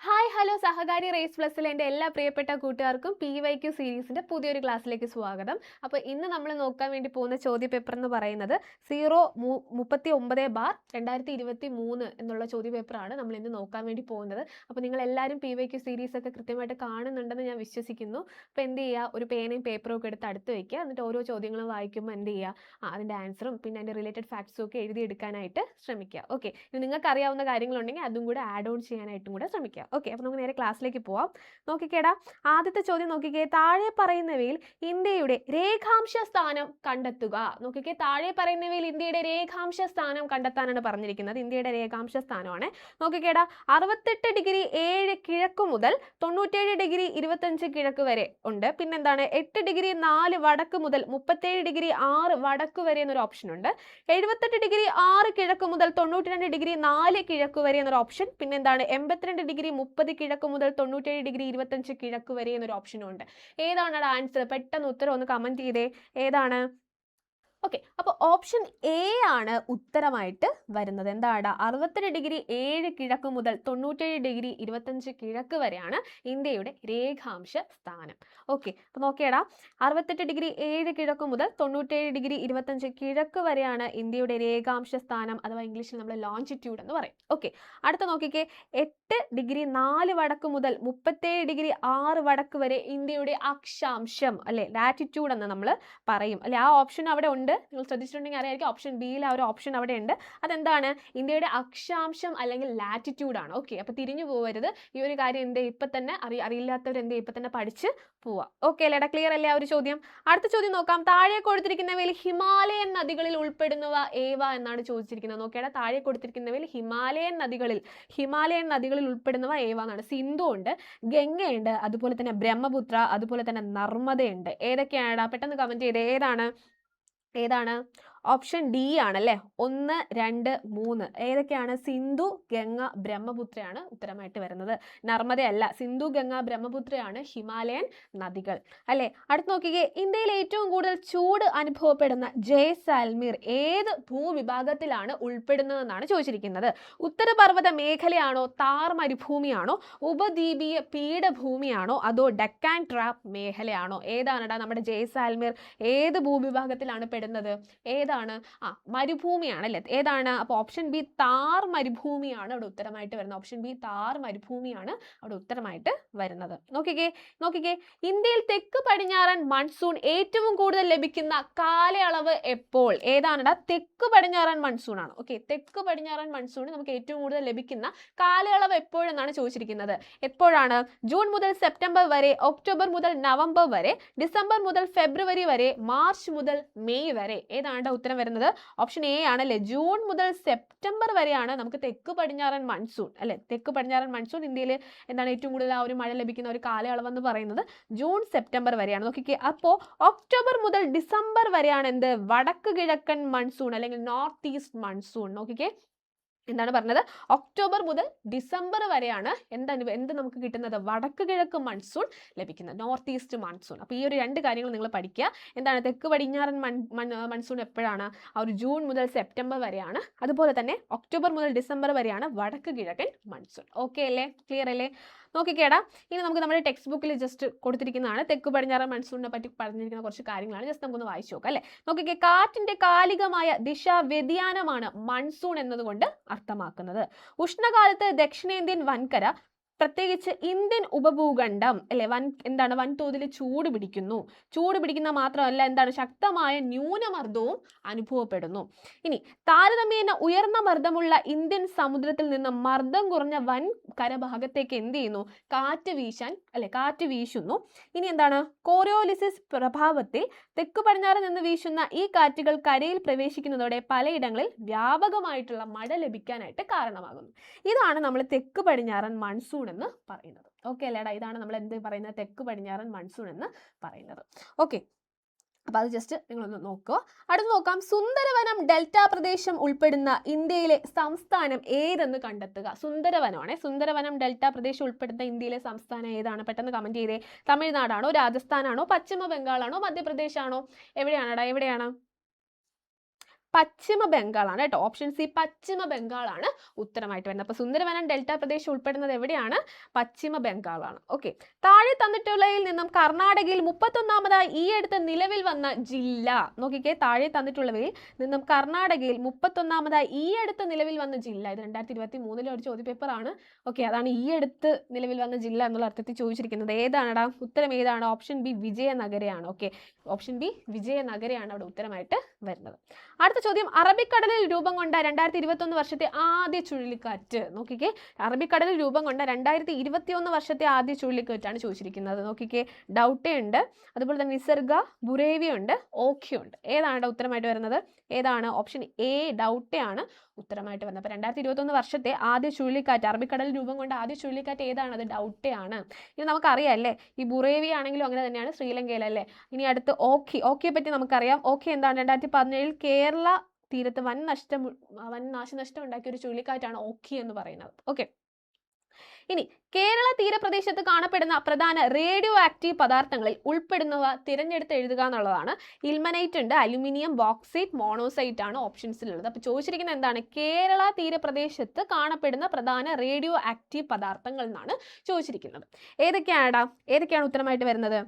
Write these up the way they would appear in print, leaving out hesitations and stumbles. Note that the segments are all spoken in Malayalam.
ഹായ് ഹലോ സഹകാരി റേസ് പ്ലസിലെ എൻ്റെ എല്ലാ പ്രിയപ്പെട്ട കൂട്ടുകാർക്കും PYQ സീരീസിൻ്റെ പുതിയൊരു ക്ലാസ്സിലേക്ക് സ്വാഗതം. അപ്പോൾ ഇന്ന് നമ്മൾ നോക്കാൻ വേണ്ടി പോകുന്ന ചോദ്യ പേപ്പർ എന്ന് പറയുന്നത് 039/2023 എന്നുള്ള ചോദ്യ പേപ്പറാണ് നമ്മൾ ഇന്ന് നോക്കാൻ വേണ്ടി പോകുന്നത്. അപ്പോൾ നിങ്ങൾ എല്ലാവരും PYQ സീരീസ് ഒക്കെ കൃത്യമായിട്ട് കാണുന്നുണ്ടെന്ന് ഞാൻ വിശ്വസിക്കുന്നു. അപ്പോൾ എന്ത് ചെയ്യുക, ഒരു പേനയും പേപ്പറും ഒക്കെ എടുത്ത് അടുത്ത് വയ്ക്കുക. എന്നിട്ട് ഓരോ ചോദ്യങ്ങളും വായിക്കുമ്പോൾ എന്ത് ചെയ്യുക, അതിൻ്റെ ആൻസറും പിന്നെ അതിൻ്റെ റിലേറ്റഡ് ഫാക്ട്സും ഒക്കെ എഴുതിയെടുക്കാനായിട്ട് ശ്രമിക്കുക. ഓക്കെ, നിങ്ങൾക്ക് അറിയാവുന്ന കാര്യങ്ങളുണ്ടെങ്കിൽ അതും കൂടെ ആഡ് ഓൺ ചെയ്യാനായിട്ടും കൂടെ ശ്രമിക്കുക. ഓക്കെ, അപ്പോൾ നമുക്ക് നേരെ ക്ലാസ്സിലേക്ക് പോവാം. നോക്കിക്കേടാ, ആദ്യത്തെ ചോദ്യം നോക്കിക്കേ. താഴെ പറയുന്നവയിൽ ഇന്ത്യയുടെ രേഖാംശ സ്ഥാനം കണ്ടെത്തുക. നോക്കിക്കേ, താഴെ പറയുന്നവയിൽ ഇന്ത്യയുടെ രേഖാംശ സ്ഥാനം കണ്ടെത്താനാണ് പറഞ്ഞിരിക്കുന്നത്. ഇന്ത്യയുടെ രേഖാംശ സ്ഥാനമാണ്. നോക്കിക്കേടാ, 68°7 കിഴക്ക് മുതൽ 97°25 കിഴക്ക് വരെ ഉണ്ട്. പിന്നെന്താണ്, 8°4 വടക്ക് മുതൽ 37°6 വടക്ക് വരെ എന്നൊരു ഓപ്ഷൻ ഉണ്ട്. 78°6 കിഴക്ക് മുതൽ 92°4 കിഴക്ക് വരെ എന്നൊരു ഓപ്ഷൻ. പിന്നെന്താണ്, 82°30 കിഴക്ക് മുതൽ 97°25 കിഴക്ക് വരെ എന്നൊരു ഓപ്ഷനും ഉണ്ട്. ഏതാണ് ആൻസർ? പെട്ടെന്ന് ഉത്തരം ഒന്ന് കമന്റ് ചെയ്തേ. ഏതാണ്? ഓക്കെ, അപ്പോൾ ഓപ്ഷൻ എ ആണ് ഉത്തരമായിട്ട് വരുന്നത്. എന്താണ്? 68°7 കിഴക്ക് മുതൽ 97°25 കിഴക്ക് വരെയാണ് ഇന്ത്യയുടെ രേഖാംശ സ്ഥാനം. ഓക്കെ, അപ്പോൾ നോക്കിയടാ, 68°7 കിഴക്ക് മുതൽ 97°25 കിഴക്ക് വരെയാണ് ഇന്ത്യയുടെ രേഖാംശ സ്ഥാനം, അഥവാ ഇംഗ്ലീഷിൽ നമ്മൾ ലോഞ്ചിറ്റ്യൂഡ് എന്ന് പറയും. ഓക്കെ, അടുത്ത നോക്കിക്കേ, 8°4 വടക്ക് മുതൽ 37°6 വടക്ക് വരെ ഇന്ത്യയുടെ അക്ഷാംശം, അല്ലെ, ലാറ്റിറ്റ്യൂഡ് എന്ന് നമ്മൾ പറയും, അല്ലെ. ആ ഓപ്ഷൻ അവിടെ ഉണ്ട്, നിങ്ങൾ ശ്രദ്ധിച്ചിട്ടുണ്ടെങ്കിൽ അറിയാമായിരിക്കും. ഓപ്ഷൻ ബിയിൽ ആ ഒരു ഓപ്ഷൻ അവിടെ ഉണ്ട്. അതെന്താണ്? ഇന്ത്യയുടെ അക്ഷാംശം അല്ലെങ്കിൽ ലാറ്റിറ്റ്യൂഡ് ആണ്. ഓക്കെ, അപ്പോൾ തിരിഞ്ഞു പോകരുത്. ഈ ഒരു കാര്യം എന്ത് ഇപ്പം തന്നെ അറിയില്ലാത്തവർ എന്ത് ഇപ്പം തന്നെ പഠിച്ച് പോവാം. ഓക്കെ അല്ലേടാ, ക്ലിയർ അല്ലേ ആ ഒരു ചോദ്യം? അടുത്ത ചോദ്യം നോക്കാം. താഴെ കൊടുത്തിരിക്കുന്നവയിൽ ഹിമാലയൻ നദികളിൽ ഉൾപ്പെടുന്നവ ഏവ എന്നാണ് ചോദിച്ചിരിക്കുന്നത്. നോക്കിയാൽ താഴെ കൊടുത്തിരിക്കുന്നവയിൽ ഹിമാലയൻ നദികളിൽ ഉൾപ്പെടുന്നവ ഏവ എന്നാണ്. സിന്ധു ഉണ്ട്, ഗംഗയുണ്ട്, അതുപോലെ തന്നെ ബ്രഹ്മപുത്ര, അതുപോലെ തന്നെ നർമ്മദയുണ്ട്. ഏതൊക്കെയാണ്? പെട്ടെന്ന് കമന്റ് ചെയ്തേ. ഏതാണ്? ഓപ്ഷൻ ഡി ആണല്ലേ. 1, 2, 3 ഏതൊക്കെയാണ്? സിന്ധു, ഗംഗ, ബ്രഹ്മപുത്രയാണ് ഉത്തരമായിട്ട് വരുന്നത്. നർമ്മദയല്ല, സിന്ധു, ഗംഗ, ബ്രഹ്മപുത്രയാണ് ഹിമാലയൻ നദികൾ, അല്ലേ. അടുത്ത് നോക്കിക്കേ, ഇന്ത്യയിൽ ഏറ്റവും കൂടുതൽ ചൂട് അനുഭവപ്പെടുന്ന ജയ്സാൽമീർ ഏത് ഭൂവിഭാഗത്തിലാണ് ഉൾപ്പെടുന്നതെന്നാണ് ചോദിച്ചിരിക്കുന്നത്. ഉത്തരപർവ്വത മേഖലയാണോ, താർ മരുഭൂമിയാണോ, ഉപദ്വീപീയ പീഠഭൂമിയാണോ, അതോ ഡക്കാൻ ട്രാപ്പ് മേഖലയാണോ? ഏതാണെടാ നമ്മുടെ ജയ്സാൽമീർ? ഏത് ഭൂവിഭാഗത്തിലാണ് പെടുന്നത്? ഏതാണ്? മരുഭൂമിയാണ്, അല്ലേ. ഏതാണ്? അപ്പോൾ ഓപ്ഷൻ ബി താർ മരുഭൂമിയാണ് അവിടെ ഉത്തരമായിട്ട് വരുന്നത്. ഓപ്ഷൻ ബി താർ മരുഭൂമിയാണ് അവിടെ ഉത്തരമായിട്ട് വരുന്നത്. നോക്കിക്കേ, ഇന്ത്യയിൽ തെക്ക് പടിഞ്ഞാറൻ മൺസൂൺ ഏറ്റവും കൂടുതൽ ലഭിക്കുന്ന കാലയളവ് എപ്പോൾ? ഏതാണെടാ? തെക്ക് പടിഞ്ഞാറൻ മൺസൂൺ ആണ്. ഓക്കെ, തെക്ക് പടിഞ്ഞാറൻ മൺസൂൺ നമുക്ക് ഏറ്റവും കൂടുതൽ ലഭിക്കുന്ന കാലയളവ് എപ്പോഴെന്നാണ് ചോദിച്ചിരിക്കുന്നത്. എപ്പോഴാണ്? ജൂൺ മുതൽ സെപ്റ്റംബർ വരെ, ഒക്ടോബർ മുതൽ നവംബർ വരെ, ഡിസംബർ മുതൽ ഫെബ്രുവരി വരെ, മാർച്ച് മുതൽ മെയ് വരെ. ഏതാണ് ഉത്തരം വരുന്നത്? ഓപ്ഷൻ എ ആണല്ലേ. ജൂൺ മുതൽ സെപ്റ്റംബർ വരെയാണ് നമുക്ക് തെക്ക് പടിഞ്ഞാറൻ മൺസൂൺ, അല്ലെ. തെക്ക് പടിഞ്ഞാറൻ മൺസൂൺ ഇന്ത്യയിൽ എന്താണ് ഏറ്റവും കൂടുതൽ ആ ഒരു മഴ ലഭിക്കുന്ന ഒരു കാലയളവ് എന്ന് പറയുന്നത് ജൂൺ സെപ്റ്റംബർ വരെയാണ്. നോക്കിക്കേ, അപ്പോൾ ഒക്ടോബർ മുതൽ ഡിസംബർ വരെയാണ് എന്ത്? വടക്ക് കിഴക്കൻ മൺസൂൺ അല്ലെങ്കിൽ നോർത്ത് ഈസ്റ്റ് മൺസൂൺ. നോക്കിക്കേ, എന്താണ് പറഞ്ഞത്? ഒക്ടോബർ മുതൽ ഡിസംബർ വരെയാണ് എന്ത് നമുക്ക് കിട്ടുന്നത്? വടക്ക് കിഴക്ക് മൺസൂൺ ലഭിക്കുന്നത്, നോർത്ത് ഈസ്റ്റ് മൺസൂൺ. അപ്പോൾ ഈ ഒരു രണ്ട് കാര്യങ്ങൾ നിങ്ങൾ പഠിക്കുക. എന്താണ്? തെക്ക് പടിഞ്ഞാറൻ മൺസൂൺ എപ്പോഴാണ്? ആ ഒരു ജൂൺ മുതൽ സെപ്റ്റംബർ വരെയാണ്. അതുപോലെ തന്നെ ഒക്ടോബർ മുതൽ ഡിസംബർ വരെയാണ് വടക്ക് കിഴക്കൻ മൺസൂൺ. ഓക്കെ അല്ലേ, ക്ലിയർ അല്ലേ? നോക്കിക്കേടാ, ഇനി നമുക്ക് നമ്മുടെ ടെക്സ്റ്റ് ബുക്കിൽ ജസ്റ്റ് കൊടുത്തിരിക്കുന്നതാണ് തെക്ക് പടിഞ്ഞാറൻ മൺസൂണിനെ പറ്റി പറഞ്ഞിരിക്കുന്ന കുറച്ച് കാര്യങ്ങളാണ്. ജസ്റ്റ് നമുക്കൊന്ന് വായിച്ചു നോക്കാം, അല്ലേ. നോക്കിക്കേ, കാറ്റിന്റെ കാലികമായ ദിശാ വ്യതിയാനമാണ് മൺസൂൺ എന്നതുകൊണ്ട് അർത്ഥമാക്കുന്നത്. ഉഷ്ണകാലത്ത് ദക്ഷിണേന്ത്യൻ വൻകര, പ്രത്യേകിച്ച് ഇന്ത്യൻ ഉപഭൂഖണ്ഡം, അല്ലെ, വൻതോതിൽ ചൂട് പിടിക്കുന്ന മാത്രമല്ല, എന്താണ്, ശക്തമായ ന്യൂനമർദ്ദവും അനുഭവപ്പെടുന്നു. ഇനി താരതമ്യേന ഉയർന്ന മർദ്ദമുള്ള ഇന്ത്യൻ സമുദ്രത്തിൽ നിന്ന് മർദ്ദം കുറഞ്ഞ വൻ കരഭാഗത്തേക്ക് എന്ത് ചെയ്യുന്നു? കാറ്റ് വീശുന്നു. ഇനി എന്താണ്? കോറിയോലിസിസ് പ്രഭാവത്തിൽ തെക്ക് പടിഞ്ഞാറ് നിന്ന് വീശുന്ന ഈ കാറ്റുകൾ കരയിൽ പ്രവേശിക്കുന്നതോടെ പലയിടങ്ങളിൽ വ്യാപകമായിട്ടുള്ള മഴ ലഭിക്കാനായിട്ട് കാരണമാകുന്നു. ഇതാണ് നമ്മൾ തെക്ക് പടിഞ്ഞാറൻ മൺസൂൺ എന്ന് പറയുന്നത്. ഓക്കെ അല്ലേടാ, ഇതാണ് നമ്മൾ എന്ത് പറയുന്നത്? തെക്ക് പടിഞ്ഞാറൻ മൺസൂൺ എന്ന് പറയുന്നത്. ഓക്കെ, അപ്പോൾ അത് ജസ്റ്റ് നിങ്ങളൊന്ന് നോക്കുക. അടുത്ത് നോക്കാം, സുന്ദരവനം ഡെൽറ്റ പ്രദേശം ഉൾപ്പെടുന്ന ഇന്ത്യയിലെ സംസ്ഥാനം ഏതെന്ന് കണ്ടെത്തുക. സുന്ദരവനം ഡെൽറ്റ പ്രദേശം ഉൾപ്പെടുന്ന ഇന്ത്യയിലെ സംസ്ഥാനം ഏതാണ്? പെട്ടെന്ന് കമന്റ് ചെയ്തേ. തമിഴ്നാടാണോ, രാജസ്ഥാനാണോ, പശ്ചിമ ബംഗാളാണോ, മധ്യപ്രദേശാണോ? എവിടെയാണ്? പശ്ചിമ ബംഗാളാണ് കേട്ടോ. ഓപ്ഷൻ സി പശ്ചിമ ബംഗാളാണ് ഉത്തരമായിട്ട് വരുന്നത്. അപ്പോൾ സുന്ദരവനം ഡെൽറ്റ പ്രദേശം ഉൾപ്പെടുന്നത് എവിടെയാണ്? പശ്ചിമ ബംഗാളാണ്. ഓക്കെ, താഴെ തന്നിട്ടുള്ളതിൽ നിന്നും കർണാടകയിൽ 31ാമതായി ഈ അടുത്ത് നിലവിൽ വന്ന ജില്ല നോക്കിക്കേ. താഴെ തന്നിട്ടുള്ളവയിൽ നിന്നും കർണാടകയിൽ 31ാമതായി ഈ അടുത്ത് നിലവിൽ വന്ന ജില്ല. ഇത് 2023 ഒരു ചോദ്യപേപ്പറാണ്. ഓക്കെ, അതാണ് ഈ അടുത്ത് നിലവിൽ വന്ന ജില്ല എന്നുള്ള അർത്ഥത്തിൽ ചോദിച്ചിരിക്കുന്നത്. ഏതാണടാ ഉത്തരം? ഏതാണ്? ഓപ്ഷൻ ബി വിജയനഗരയാണ്. ഓക്കെ, ഓപ്ഷൻ ബി വിജയനഗരയാണ് അവിടെ ഉത്തരമായിട്ട് വരുന്നത്. അടുത്ത ചോദ്യം, അറബിക്കടലിൽ രൂപം കൊണ്ട 2021 വർഷത്തെ ആദ്യ ചുഴലിക്കാറ്റ്. നോക്കിക്കേ, അറബിക്കടലിൽ രൂപം കൊണ്ട 2021 വർഷത്തെ ആദ്യ ചുഴലിക്കാറ്റാണ് ചോദിച്ചിരിക്കുന്നത്. നോക്കിക്കേ, ഡൗട്ടേ ഉണ്ട്, അതുപോലെ തന്നെ നിസർഗ, ബുറേവി ഉണ്ട്, ഓഖി ഉണ്ട്. ഏതാണ് ഉത്തരമായിട്ട് വരുന്നത്? ഏതാണ്? ഓപ്ഷൻ എ ഡൗട്ടേ ആണ് ഉത്തരമായിട്ട് വരുന്നത്. അപ്പോൾ 2021 വർഷത്തെ ആദ്യ ചുഴലിക്കാറ്റ്, അറബിക്കടലിൽ രൂപം കൊണ്ട ആദ്യ ചുഴലിക്കാറ്റ് ഏതാണ്? അത് ഡൗട്ടേ ആണ്. ഇനി നമുക്കറിയാം അല്ലേ, ഈ ബുറേവി ആണെങ്കിലും അങ്ങനെ തന്നെയാണ് ശ്രീലങ്കയിലല്ലേ. ഇനി അടുത്ത് ഓഖിയെ പറ്റി നമുക്കറിയാം. ഓഖി എന്താണ്? 2017 കേരള തീരത്ത് വൻ നാശനഷ്ടം ഉണ്ടാക്കിയ ഒരു ചുഴലിക്കാറ്റാണ് ഓഖി എന്ന് പറയുന്നത്. ഓക്കെ, ഇനി കേരള തീരപ്രദേശത്ത് കാണപ്പെടുന്ന പ്രധാന റേഡിയോ ആക്റ്റീവ് പദാർത്ഥങ്ങളിൽ ഉൾപ്പെടുന്നവ തിരഞ്ഞെടുത്ത് എഴുതുക എന്നുള്ളതാണ്. ഇൽമനൈറ്റ് ഉണ്ട്, അലുമിനിയം, ബോക്സൈറ്റ്, മോണോസൈറ്റ് ആണ് ഓപ്ഷൻസിലുള്ളത്. അപ്പോൾ ചോദിച്ചിരിക്കുന്നത് എന്താണ്? കേരള തീരപ്രദേശത്ത് കാണപ്പെടുന്ന പ്രധാന റേഡിയോ ആക്റ്റീവ് പദാർത്ഥങ്ങൾ എന്നാണ് ചോദിച്ചിരിക്കുന്നത്. ഏതൊക്കെയാണ് ഉത്തരമായിട്ട് വരുന്നത്?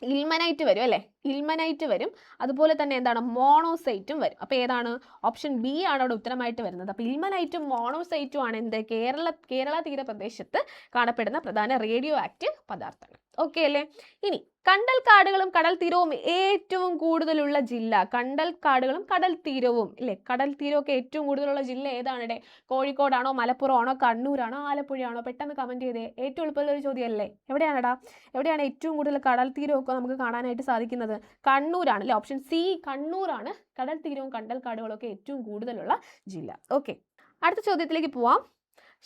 ഇൽമനൈറ്റ് വരും അല്ലേ, ഇൽമനൈറ്റ് വരും, അതുപോലെ തന്നെ എന്താണ്? മോണോസൈറ്റും വരും. അപ്പോൾ ഓപ്ഷൻ ബി ആണ് അവിടെ ഉത്തരമായിട്ട് വരുന്നത്. അപ്പോൾ ഇൽമനൈറ്റും മോണോസൈറ്റും ആണ് എന്ത്? കേരള തീരപ്രദേശത്ത് കാണപ്പെടുന്ന പ്രധാന റേഡിയോ ആക്റ്റീവ് പദാർത്ഥങ്ങൾ. ഓക്കെ അല്ലേ? ഇനി കണ്ടൽക്കാടുകളും കടൽ തീരവും ഏറ്റവും കൂടുതലുള്ള ജില്ല. കണ്ടൽക്കാടുകളും കടൽ തീരവും ഇല്ലേ, കടൽ തീരമൊക്കെ ഏറ്റവും കൂടുതലുള്ള ജില്ല ഏതാണ്? കോഴിക്കോടാണോ, മലപ്പുറമാണോ, കണ്ണൂരാണോ, ആലപ്പുഴയാണോ? പെട്ടെന്ന് കമന്റ് ചെയ്തേ. ഏറ്റവും എളുപ്പമുള്ള ഒരു ചോദ്യമല്ലേ. എവിടെയാണ് ഏറ്റവും കൂടുതൽ കടൽ തീരമൊക്കെ നമുക്ക് കാണാനായിട്ട് സാധിക്കുന്നത്? കണ്ണൂരാണ് അല്ലേ. ഓപ്ഷൻ സി കണ്ണൂരാണ് കടൽ തീരവും കണ്ടൽക്കാടുകളും ഒക്കെ ഏറ്റവും കൂടുതലുള്ള ജില്ല. ഓക്കെ, അടുത്ത ചോദ്യത്തിലേക്ക് പോവാം.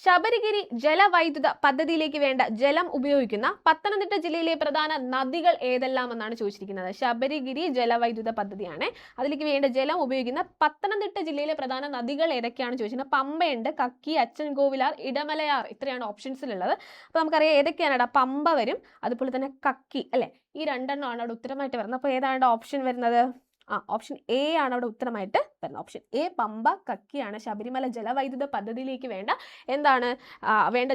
ശബരിഗിരി ജലവൈദ്യുത പദ്ധതിയിലേക്ക് വേണ്ട ജലം ഉപയോഗിക്കുന്ന പത്തനംതിട്ട ജില്ലയിലെ പ്രധാന നദികൾ ഏതെല്ലാം എന്നാണ് ചോദിച്ചിരിക്കുന്നത്. ശബരിഗിരി ജലവൈദ്യുത പദ്ധതിയാണ്. അതിലേക്ക് വേണ്ട ജലം ഉപയോഗിക്കുന്ന പത്തനംതിട്ട ജില്ലയിലെ പ്രധാന നദികൾ ഏതൊക്കെയാണ് ചോദിച്ചിരിക്കുന്നത്? പമ്പയുണ്ട്, കക്കി, അച്ചൻകോവിലാർ, ഇടമലയാർ. ഇത്രയാണ് ഓപ്ഷൻസിലുള്ളത്. അപ്പോൾ നമുക്കറിയാം ഏതൊക്കെയാണ്. പമ്പ വരും, അതുപോലെ തന്നെ കക്കി അല്ലെ. ഈ രണ്ടെണ്ണമാണ് അവിടെ ഉത്തരമായിട്ട് വരുന്നത്. അപ്പോൾ ഏതാണ് ഓപ്ഷൻ വരുന്നത്? ഓപ്ഷൻ എ ആണ് അവിടെ ഉത്തരമായിട്ട് വരുന്നത്. ഓപ്ഷൻ എ പമ്പ, കക്കിയാണ് ശബരിമല ജലവൈദ്യുത പദ്ധതിയിലേക്ക് വേണ്ട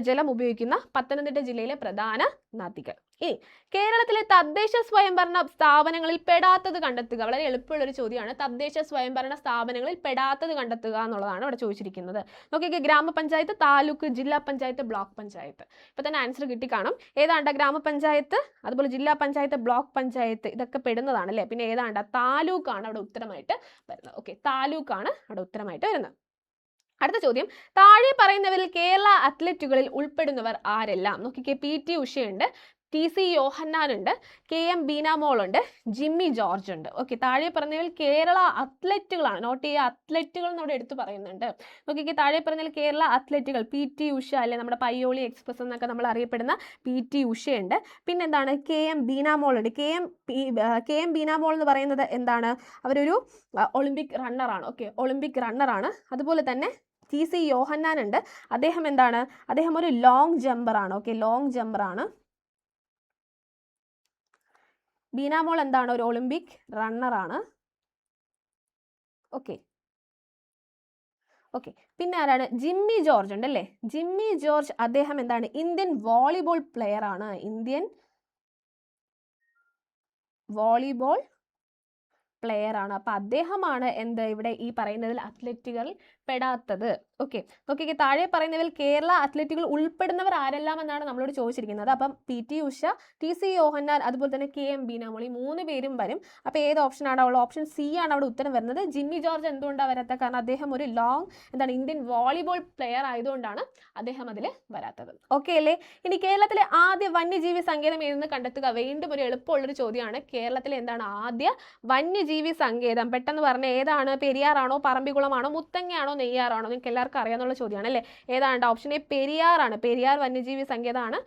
ജലം ഉപയോഗിക്കുന്ന പത്തനംതിട്ട ജില്ലയിലെ പ്രധാന നദികൾ. ഇനി കേരളത്തിലെ തദ്ദേശ സ്വയംഭരണ സ്ഥാപനങ്ങളിൽ പെടാത്തത് കണ്ടെത്തുക. വളരെ എളുപ്പമുള്ള ഒരു ചോദ്യമാണ്. തദ്ദേശ സ്വയംഭരണ സ്ഥാപനങ്ങളിൽ പെടാത്തത് കണ്ടെത്തുക എന്നുള്ളതാണ് ഇവിടെ ചോദിച്ചിരിക്കുന്നത്. നോക്കിക്കേ, ഗ്രാമപഞ്ചായത്ത്, താലൂക്ക്, ജില്ലാ പഞ്ചായത്ത്, ബ്ലോക്ക് പഞ്ചായത്ത്. ഇപ്പൊ തന്നെ ആൻസർ കിട്ടിക്കാണും. ഏതാണ്ട? ഗ്രാമപഞ്ചായത്ത്, അതുപോലെ ജില്ലാ പഞ്ചായത്ത്, ബ്ലോക്ക് പഞ്ചായത്ത്, ഇതൊക്കെ പെടുന്നതാണ് അല്ലേ. പിന്നെ ഏതാണ്ട? താലൂക്കാണ് അവിടെ ഉത്തരമായിട്ട് വരുന്നത്. ഓക്കെ, താലൂക്കാണ് അവിടെ ഉത്തരമായിട്ട് വരുന്നത്. അടുത്ത ചോദ്യം, താഴെ പറയുന്നവരിൽ കേരള അത്ലറ്റുകളിൽ ഉൾപ്പെടുന്നവർ ആരെല്ലാം? നോക്കിക്കേ, PT ഉഷയുണ്ട്, TC യോഹന്നാൻ ഉണ്ട്, KM ബീനാമോൾ ഉണ്ട്, ജിമ്മി ജോർജ് ഉണ്ട്. ഓക്കെ, താഴെ പറഞ്ഞതിൽ കേരള അത്ലറ്റുകളാണ്. നോട്ട് ചെയ്യുക, അത്ലറ്റുകൾ എന്നോട് എടുത്തു പറയുന്നുണ്ട്. നോക്കിക്കേ, താഴെ പറഞ്ഞതിൽ കേരള അത്ലറ്റുകൾ PT ഉഷ അല്ലെ, നമ്മുടെ പയ്യോളി എക്സ്പ്രസ് എന്നൊക്കെ നമ്മൾ അറിയപ്പെടുന്ന PT ഉഷയുണ്ട്. പിന്നെന്താണ്? KM ബീനാമോൾ ഉണ്ട്. KM ബീനാമോൾ എന്ന് പറയുന്നത് എന്താണ്? അവരൊരു ഒളിമ്പിക് റണ്ണറാണ്. ഓക്കെ, ഒളിമ്പിക് റണ്ണറാണ്. അതുപോലെ തന്നെ TC യോഹന്നാൻ ഉണ്ട്. അദ്ദേഹം ഒരു ലോങ് ജമ്പറാണ്. ഓക്കെ, ലോങ് ജമ്പറാണ്. ബീനാമോൾ എന്താണ്? ഒരു ഒളിമ്പിക് റണ്ണറാണ്. ഓക്കെ, പിന്നെ ആരാണ്? ജിമ്മി ജോർജ് ഉണ്ട് അല്ലേ. ജിമ്മി ജോർജ് അദ്ദേഹം എന്താണ്? ഇന്ത്യൻ വോളിബോൾ പ്ലെയർ ആണ്. ഇന്ത്യൻ വോളിബോൾ പ്ലെയർ ആണ്. അപ്പൊ അദ്ദേഹമാണ് ഇവിടെ ഈ പറയുന്നതിൽ അത്ലറ്റുകൾ പെടാത്തത്. ഓക്കെ, നോക്കിക്കേ, താഴെ പറയുന്നതിൽ കേരള അത്ലറ്റുകൾ ഉൾപ്പെടുന്നവർ ആരെല്ലാം എന്നാണ് നമ്മളോട് ചോദിച്ചിരിക്കുന്നത്. അപ്പം PT ഉഷ, TC യോഹന്നാൻ, അതുപോലെ തന്നെ KM ബീനാമോൾ, ഈ 3 പേരും വരും. അപ്പോൾ ഏത് ഓപ്ഷനാണ് ഉള്ളത്? ഓപ്ഷൻ സി ആണ് അവിടെ ഉത്തരം വരുന്നത്. ജിമ്മി ജോർജ് എന്തുകൊണ്ടാണ് വരാത്തത്? കാരണം അദ്ദേഹം ഒരു ഇന്ത്യൻ വോളിബോൾ പ്ലെയർ ആയതുകൊണ്ടാണ് അദ്ദേഹം അതിൽ വരാത്തത്. ഓക്കെ അല്ലേ? ഇനി കേരളത്തിലെ ആദ്യ വന്യജീവി സങ്കേതം ഏതെന്ന് കണ്ടെത്തുക. വീണ്ടും ഒരു എളുപ്പമുള്ളൊരു ചോദ്യമാണ്. കേരളത്തിലെ ആദ്യ വന്യജീവി സങ്കേതം? പെട്ടെന്ന് പറഞ്ഞ ഏതാണ്? പെരിയാറാണോ, പറമ്പിക്കുളമാണോ, മുത്തങ്ങയാണോ, നെയ്യാറാണോ? നിങ്ങൾക്ക് എല്ലാവർക്കും അറിയാവുന്ന ചോദ്യമാണ് അല്ലേ. ഏതാണ്ട്? Option A പെരിയാറാണ്. പെരിയാർ വന്യജീവി സങ്കേതമാണ്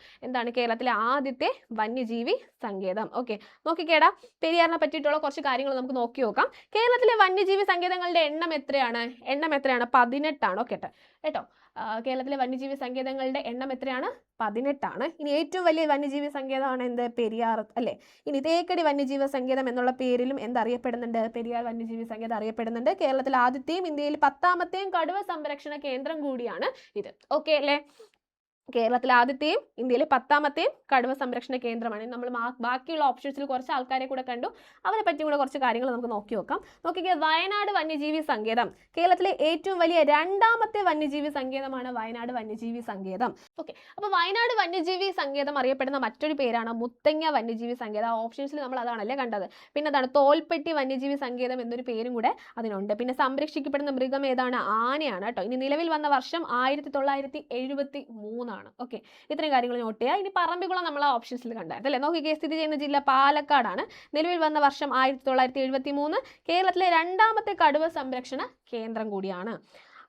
കേരളത്തിലെ ആദ്യത്തെ വന്യജീവി സങ്കേതം. ഓക്കെ, നോക്കിക്കേടാ, പെരിയാറിനെ പറ്റിയിട്ടുള്ള കുറച്ച് കാര്യങ്ങൾ നമുക്ക് നോക്കി നോക്കാം. കേരളത്തിലെ വന്യജീവി സങ്കേതങ്ങളുടെ എണ്ണം എത്രയാണ്? 18 ആണ്. ഓക്കെ, കേട്ടോ. കേരളത്തിലെ വന്യജീവി സങ്കേതങ്ങളുടെ എണ്ണം എത്രയാണ്? 18 ഇനി ഏറ്റവും വലിയ വന്യജീവി സങ്കേതമാണ് എന്ത്? പെരിയാർ അല്ലേ. ഇനി തേക്കടി വന്യജീവി സങ്കേതം എന്നുള്ള പേരിലും എന്തറിയപ്പെടുന്നുണ്ട്? പെരിയാർ വന്യജീവി സങ്കേതം അറിയപ്പെടുന്നുണ്ട്. കേരളത്തിൽ ആദ്യത്തെയും ഇന്ത്യയിൽ 10ാമത്തെയും കടുവ സംരക്ഷണ കേന്ദ്രം കൂടിയാണ് ഇത്. ഓക്കെ അല്ലേ. കേരളത്തിലെ ആദ്യത്തെയും ഇന്ത്യയിലെ 10ാമത്തെയും കടുവ സംരക്ഷണ കേന്ദ്രമാണ്. നമ്മൾ ബാക്കിയുള്ള ഓപ്ഷൻസിൽ കുറച്ച് ആൾക്കാരെ കൂടെ കണ്ടു, അവരെ പറ്റി കൂടെ കുറച്ച് കാര്യങ്ങൾ നമുക്ക് നോക്കി നോക്കാം. നോക്കിക്കേ, വയനാട് വന്യജീവി സങ്കേതം കേരളത്തിലെ ഏറ്റവും വലിയ 2ാമത്തെ വന്യജീവി സങ്കേതമാണ് വയനാട് വന്യജീവി സങ്കേതം. ഓക്കെ, അപ്പോൾ വയനാട് വന്യജീവി സങ്കേതം അറിയപ്പെടുന്ന മറ്റൊരു പേരാണ് മുത്തങ്ങ വന്യജീവി സങ്കേതം. ഓപ്ഷൻസിൽ നമ്മൾ അതാണല്ലേ കണ്ടത്. പിന്നെ അതാണ് തോൽപ്പെട്ടി വന്യജീവി സങ്കേതം എന്നൊരു പേരും കൂടെ അതിനുണ്ട്. പിന്നെ സംരക്ഷിക്കപ്പെടുന്ന മൃഗം ഏതാണ്? ആനയാണ് കേട്ടോ. ഇനി നിലവിൽ വന്ന വർഷം 1973. ഓക്കെ, ഇത്രയും കാര്യങ്ങൾ നോട്ട് ചെയ്യുക. ഇനി പറമ്പിക്കുളം നമ്മൾ ആ ഓപ്ഷൻസിൽ കണ്ടായിരുന്നു അല്ലേ. നോക്കിക്കേ, സ്ഥിതി ചെയ്യുന്ന ജില്ല പാലക്കാടാണ്. നിലവിൽ വന്ന വർഷം 1973. കേരളത്തിലെ 2ാമത്തെ കടുവ സംരക്ഷണ കേന്ദ്രം കൂടിയാണ്.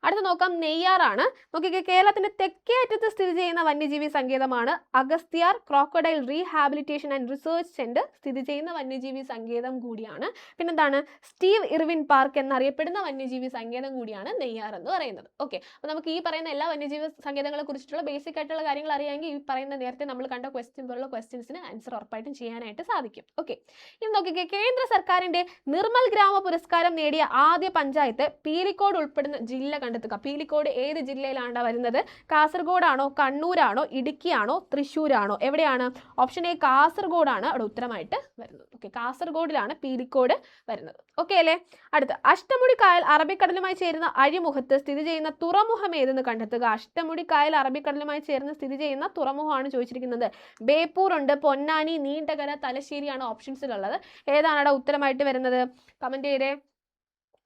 അടുത്ത നോക്കാം, നെയ്യാറാണ്. നോക്കിക്കേ, കേരളത്തിന്റെ തെക്കേ അറ്റത്ത് സ്ഥിതി ചെയ്യുന്ന വന്യജീവി സങ്കേതമാണ് Agasthyar crocodile rehabilitation and research centre സ്ഥിതി ചെയ്യുന്ന വന്യജീവി സങ്കേതം കൂടിയാണ്. പിന്നെന്താണ്? സ്റ്റീവ് ഇർവിൻ പാർക്ക് എന്നറിയപ്പെടുന്ന വന്യജീവി സങ്കേതം കൂടിയാണ് നെയ്യാർ എന്ന് പറയുന്നത്. ഓക്കെ, അപ്പോൾ നമുക്ക് ഈ പറയുന്ന എല്ലാ വന്യജീവി സങ്കേതങ്ങളെ കുറിച്ചിട്ടുള്ള ബേസിക് ആയിട്ടുള്ള കാര്യങ്ങൾ അറിയാമെങ്കിൽ ഈ പറയുന്ന നേരത്തെ നമ്മൾ കണ്ട പോലുള്ള ക്വസ്റ്റ്യൻസിന് ആൻസർ ഉറപ്പായിട്ടും ചെയ്യാനായിട്ട് സാധിക്കും. ഓക്കെ, ഇനി നോക്കിക്കേ, കേന്ദ്ര സർക്കാരിന്റെ നിർമ്മൽ ഗ്രാമ പുരസ്കാരം നേടിയ ആദ്യ പഞ്ചായത്ത് പീലിക്കോട് ഉൾപ്പെടുന്ന ജില്ല കണ്ടെത്തുക. പീലിക്കോട് ഏത് ജില്ലയിലാണ് വരുന്നത്? കാസർഗോഡാണോ, കണ്ണൂരാണോ, ഇടുക്കിയാണോ, തൃശ്ശൂരാണോ? എവിടെയാണ്? ഓപ്ഷൻ എ കാസർഗോഡാണ് അവിടെ ഉത്തരമായിട്ട് വരുന്നത്. ഓക്കെ, കാസർഗോഡിലാണ് പീലിക്കോട് വരുന്നത്. ഓക്കെ അല്ലേ. അടുത്ത, അഷ്ടമുടി കായൽ അറബിക്കടലുമായി ചേരുന്ന അഴിമുഖത്ത് സ്ഥിതി ചെയ്യുന്ന തുറമുഖം ഏതെന്ന് കണ്ടെത്തുക. അഷ്ടമുടി കായൽ അറബിക്കടലുമായി ചേർന്ന് സ്ഥിതി ചെയ്യുന്ന തുറമുഖമാണ് ചോദിച്ചിരിക്കുന്നത്. ബേപ്പൂർ ഉണ്ട്, പൊന്നാനി, നീണ്ടകര, തലശ്ശേരിയാണ് ഓപ്ഷൻസിലുള്ളത്. ഏതാണ് അവിടെ ഉത്തരമായിട്ട് വരുന്നത്? കമന്റ് ചെയ്തേ.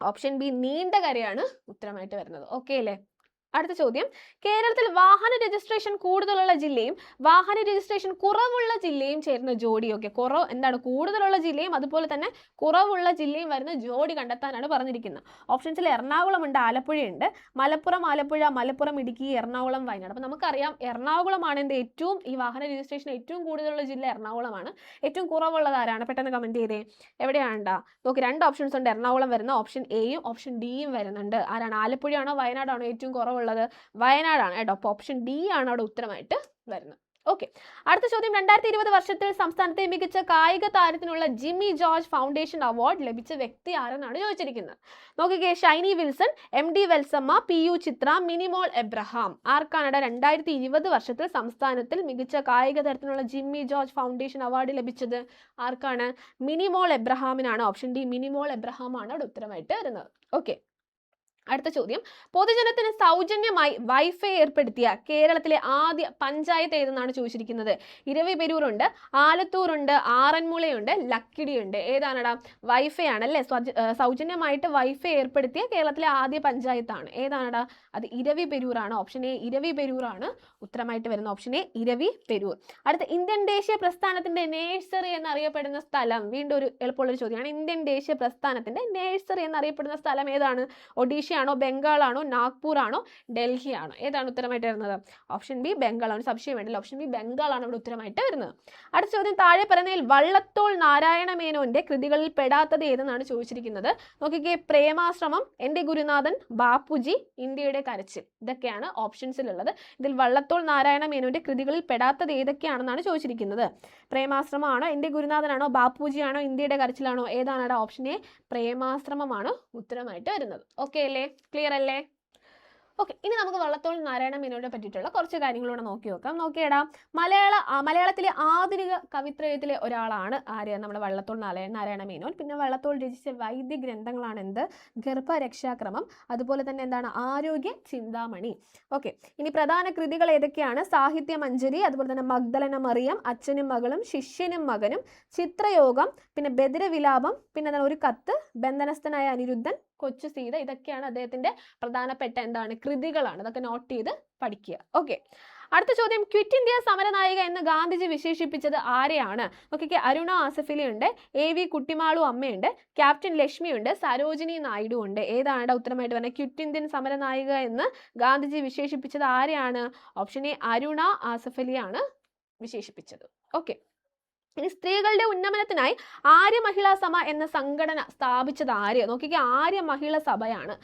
ഓപ്ഷൻ ബി നീണ്ടകരയാണ് ഉത്തരമായിട്ട് വരുന്നത്. ഓക്കെ അല്ലേ. അടുത്ത ചോദ്യം, കേരളത്തിൽ വാഹന രജിസ്ട്രേഷൻ കൂടുതലുള്ള ജില്ലയും വാഹന രജിസ്ട്രേഷൻ കുറവുള്ള ജില്ലയും ചേരുന്ന ജോഡി. ഓക്കെ, എന്താണ്? കൂടുതലുള്ള ജില്ലയും അതുപോലെ തന്നെ കുറവുള്ള ജില്ലയും വരുന്ന ജോഡി കണ്ടെത്താനാണ് പറഞ്ഞിരിക്കുന്നത്. ഓപ്ഷൻസിൽ എറണാകുളം ഉണ്ട്, ആലപ്പുഴയുണ്ട്, മലപ്പുറം, ആലപ്പുഴ, മലപ്പുറം, ഇടുക്കി, എറണാകുളം, വയനാട്. അപ്പോൾ നമുക്കറിയാം എറണാകുളമാണ് എന്ത് ഏറ്റവും ഈ വാഹന രജിസ്ട്രേഷൻ ഏറ്റവും കൂടുതലുള്ള ജില്ല എറണാകുളമാണ്. ഏറ്റവും കുറവുള്ളത് ആരാണ്? പെട്ടെന്ന് കമന്റ് ചെയ്തേ. എവിടെയാണ്ടാ? നോക്കി, 2 ഓപ്ഷൻസ് ഉണ്ട്. എറണാകുളം വരുന്ന ഓപ്ഷൻ എയും ഓപ്ഷൻ ഡിയും വരുന്നുണ്ട്. ആരാണ്? ആലപ്പുഴയാണോ വയനാടാണോ ഏറ്റവും കുറവുള്ളത്? വയനാടാണ് കേട്ടോ. അപ്പോൾ ഓപ്ഷൻ ഡി ആണ് അവിടെ ഉത്തരമായിട്ട് വരുന്നത്. ഓക്കെ, അടുത്ത ചോദ്യം, 2020 വർഷത്തിൽ സംസ്ഥാനത്തെ മികച്ച കായിക താരത്തിനുള്ള ജിമ്മി ജോർജ് ഫൗണ്ടേഷൻ അവാർഡ് ലഭിച്ച വ്യക്തി ആരെന്നാണ് ചോദിച്ചിരിക്കുന്നത്. നോക്കിക്കേ, ഷൈനി വിൽസൺ, MD വെൽസമ്മ, PU ചിത്ര, മിനിമോൾ എബ്രഹാം. ആർക്കാണ് 2020 വർഷത്തിൽ സംസ്ഥാനത്തിൽ മികച്ച കായിക താരത്തിനുള്ള ജിമ്മി ജോർജ് ഫൗണ്ടേഷൻ അവാർഡ് ലഭിച്ചത്? ആർക്കാണ്? മിനിമോൾ എബ്രഹാമിനാണ്. ഓപ്ഷൻ ഡി മിനിമോൾ എബ്രഹാം ആണ് അവിടെ ഉത്തരമായിട്ട് വരുന്നത്. ഓക്കെ, അടുത്ത ചോദ്യം, പൊതുജനത്തിന് സൗജന്യമായി വൈഫൈ ഏർപ്പെടുത്തിയ കേരളത്തിലെ ആദ്യ പഞ്ചായത്ത് ഏതെന്നാണ് ചോദിച്ചിരിക്കുന്നത്. ഇരവിപെരൂരുണ്ട്, ആലത്തൂരുണ്ട്, ആറന്മുളയുണ്ട്, ലക്കിടിയുണ്ട്. ഏതാണടാ? വൈഫൈ ആണല്ലേ. സൗജന്യമായിട്ട് വൈഫൈ ഏർപ്പെടുത്തിയ കേരളത്തിലെ ആദ്യ പഞ്ചായത്താണ്. ഏതാണടാ? അത് ഇരവിപെരൂരാണ്. ഓപ്ഷൻ എ ഇരവിപെരൂരാണ് ഉത്തരമായിട്ട് വരുന്ന. Option A Eraviperoor. അടുത്ത, ഇന്ത്യൻ ദേശീയ പ്രസ്ഥാനത്തിന്റെ നേഴ്സറി എന്നറിയപ്പെടുന്ന സ്ഥലം. വീണ്ടും ഒരു എളുപ്പമുള്ളൊരു ചോദ്യമാണ്. ഇന്ത്യൻ ദേശീയ പ്രസ്ഥാനത്തിന്റെ നേഴ്സറി എന്നറിയപ്പെടുന്ന സ്ഥലം ഏതാണ്? ഒഡീഷ ആണോ, ബംഗാളാണോ, നാഗ്പൂർ ആണോ, ഡൽഹി ആണോ? ഏതാണ് ഉത്തരമായിട്ട് വരുന്നത്? ഓപ്ഷൻ ബി ബംഗാളാണ്. സംശയം വേണ്ടല്ലോ. ഓപ്ഷൻ ബി ബംഗാളാണ് ഇവിടെ ഉത്തരമായിട്ട് വരുന്നത്. അടുത്ത ചോദ്യം, താഴെ പറയുന്നതിൽ വള്ളത്തോൾ നാരായണ മേനോന്റെ കൃതികളിൽ പെടാത്തത് ഏതെന്നാണ് ചോദിച്ചിരിക്കുന്നത്. നോക്കിക്കേ, പ്രേമാശ്രമം, എൻ്റെ ഗുരുനാഥൻ, ബാപ്പുജി, ഇന്ത്യയുടെ കരച്ചിൽ. ഇതൊക്കെയാണ് ഓപ്ഷൻസിലുള്ളത്. ഇതിൽ വള്ളത്തോൾ നാരായണ മേനോന്റെ കൃതികളിൽ പെടാത്തത് ഏതൊക്കെയാണെന്നാണ് ചോദിച്ചിരിക്കുന്നത്. പ്രേമാശ്രമമാണോ, എൻ്റെ ഗുരുനാഥനാണോ, ബാപ്പുജിയാണോ, ഇന്ത്യയുടെ കരച്ചിലാണോ? ഏതാണ്? ഓപ്ഷൻ എ പ്രേമാശ്രമമാണ് ഉത്തരമായിട്ട് വരുന്നത്. ഓക്കെ അല്ലേ, ക്ലിയർ അല്ലേ? ഓക്കെ, ഇനി നമുക്ക് വള്ളത്തോൾ നാരായണ മേനോനെ പറ്റിയിട്ടുള്ള കുറച്ച് കാര്യങ്ങളൂടെ നോക്കി നോക്കാം. നോക്കിയടാ, മലയാളത്തിലെ ആധുനിക കവിത്രയത്തിലെ ഒരാളാണ് ആര്? നമ്മുടെ വള്ളത്തോൾ നാരായണ മേനോൻ. പിന്നെ വള്ളത്തോൾ രചിച്ച വൈദ്യ ഗ്രന്ഥങ്ങളാണ് എന്ത്? ഗർഭരക്ഷാക്രമം, അതുപോലെ തന്നെ എന്താണ്? ആരോഗ്യ ചിന്താമണി. ഓക്കെ, ഇനി പ്രധാന കൃതികൾ ഏതൊക്കെയാണ്? സാഹിത്യമഞ്ജരി, അതുപോലെ തന്നെ മഗ്ദലന മറിയം, അച്ഛനും മകളും, ശിഷ്യനും മകനും, ചിത്രയോഗം, പിന്നെ ബദിരവിലാപം, പിന്നെ എന്താണ്? ഒരു കത്ത്, ബന്ധനസ്ഥനായ അനിരുദ്ധൻ, കൊച്ചു സീത. ഇതൊക്കെയാണ് അദ്ദേഹത്തിന്റെ പ്രധാനപ്പെട്ട എന്താണ്? കൃതികളാണ്. അതൊക്കെ നോട്ട് ചെയ്ത് പഠിക്കുക. ഓക്കെ, അടുത്ത ചോദ്യം, ക്വിറ്റ് ഇന്ത്യ സമരനായിക എന്ന് ഗാന്ധിജി വിശേഷിപ്പിച്ചത് ആരെയാണ്? നോക്കിക്കേ, അരുണ ആസഫ് അലി ഉണ്ട്, AV കുട്ടിമാളു അമ്മയുണ്ട്, ക്യാപ്റ്റൻ ലക്ഷ്മി ഉണ്ട്, സരോജിനി നായിഡു ഉണ്ട്. ഏതാണ് ഉത്തരമായിട്ട് വരുന്നത്? ക്വിറ്റ് ഇന്ത്യൻ സമരനായിക എന്ന് ഗാന്ധിജി വിശേഷിപ്പിച്ചത് ആരെയാണ്? ഓപ്ഷൻ എ അരുണ ആസഫ് അലിയാണ് വിശേഷിപ്പിച്ചത്. ഓക്കെ, ഇനി സ്ത്രീകളുടെ ഉന്നമനത്തിനായി ആര്യ മഹിളാ സഭ എന്ന സംഘടന സ്ഥാപിച്ചത് ആര്? നോക്കിക്കേ, ആര്യ മഹിളാ സഭയാണ്.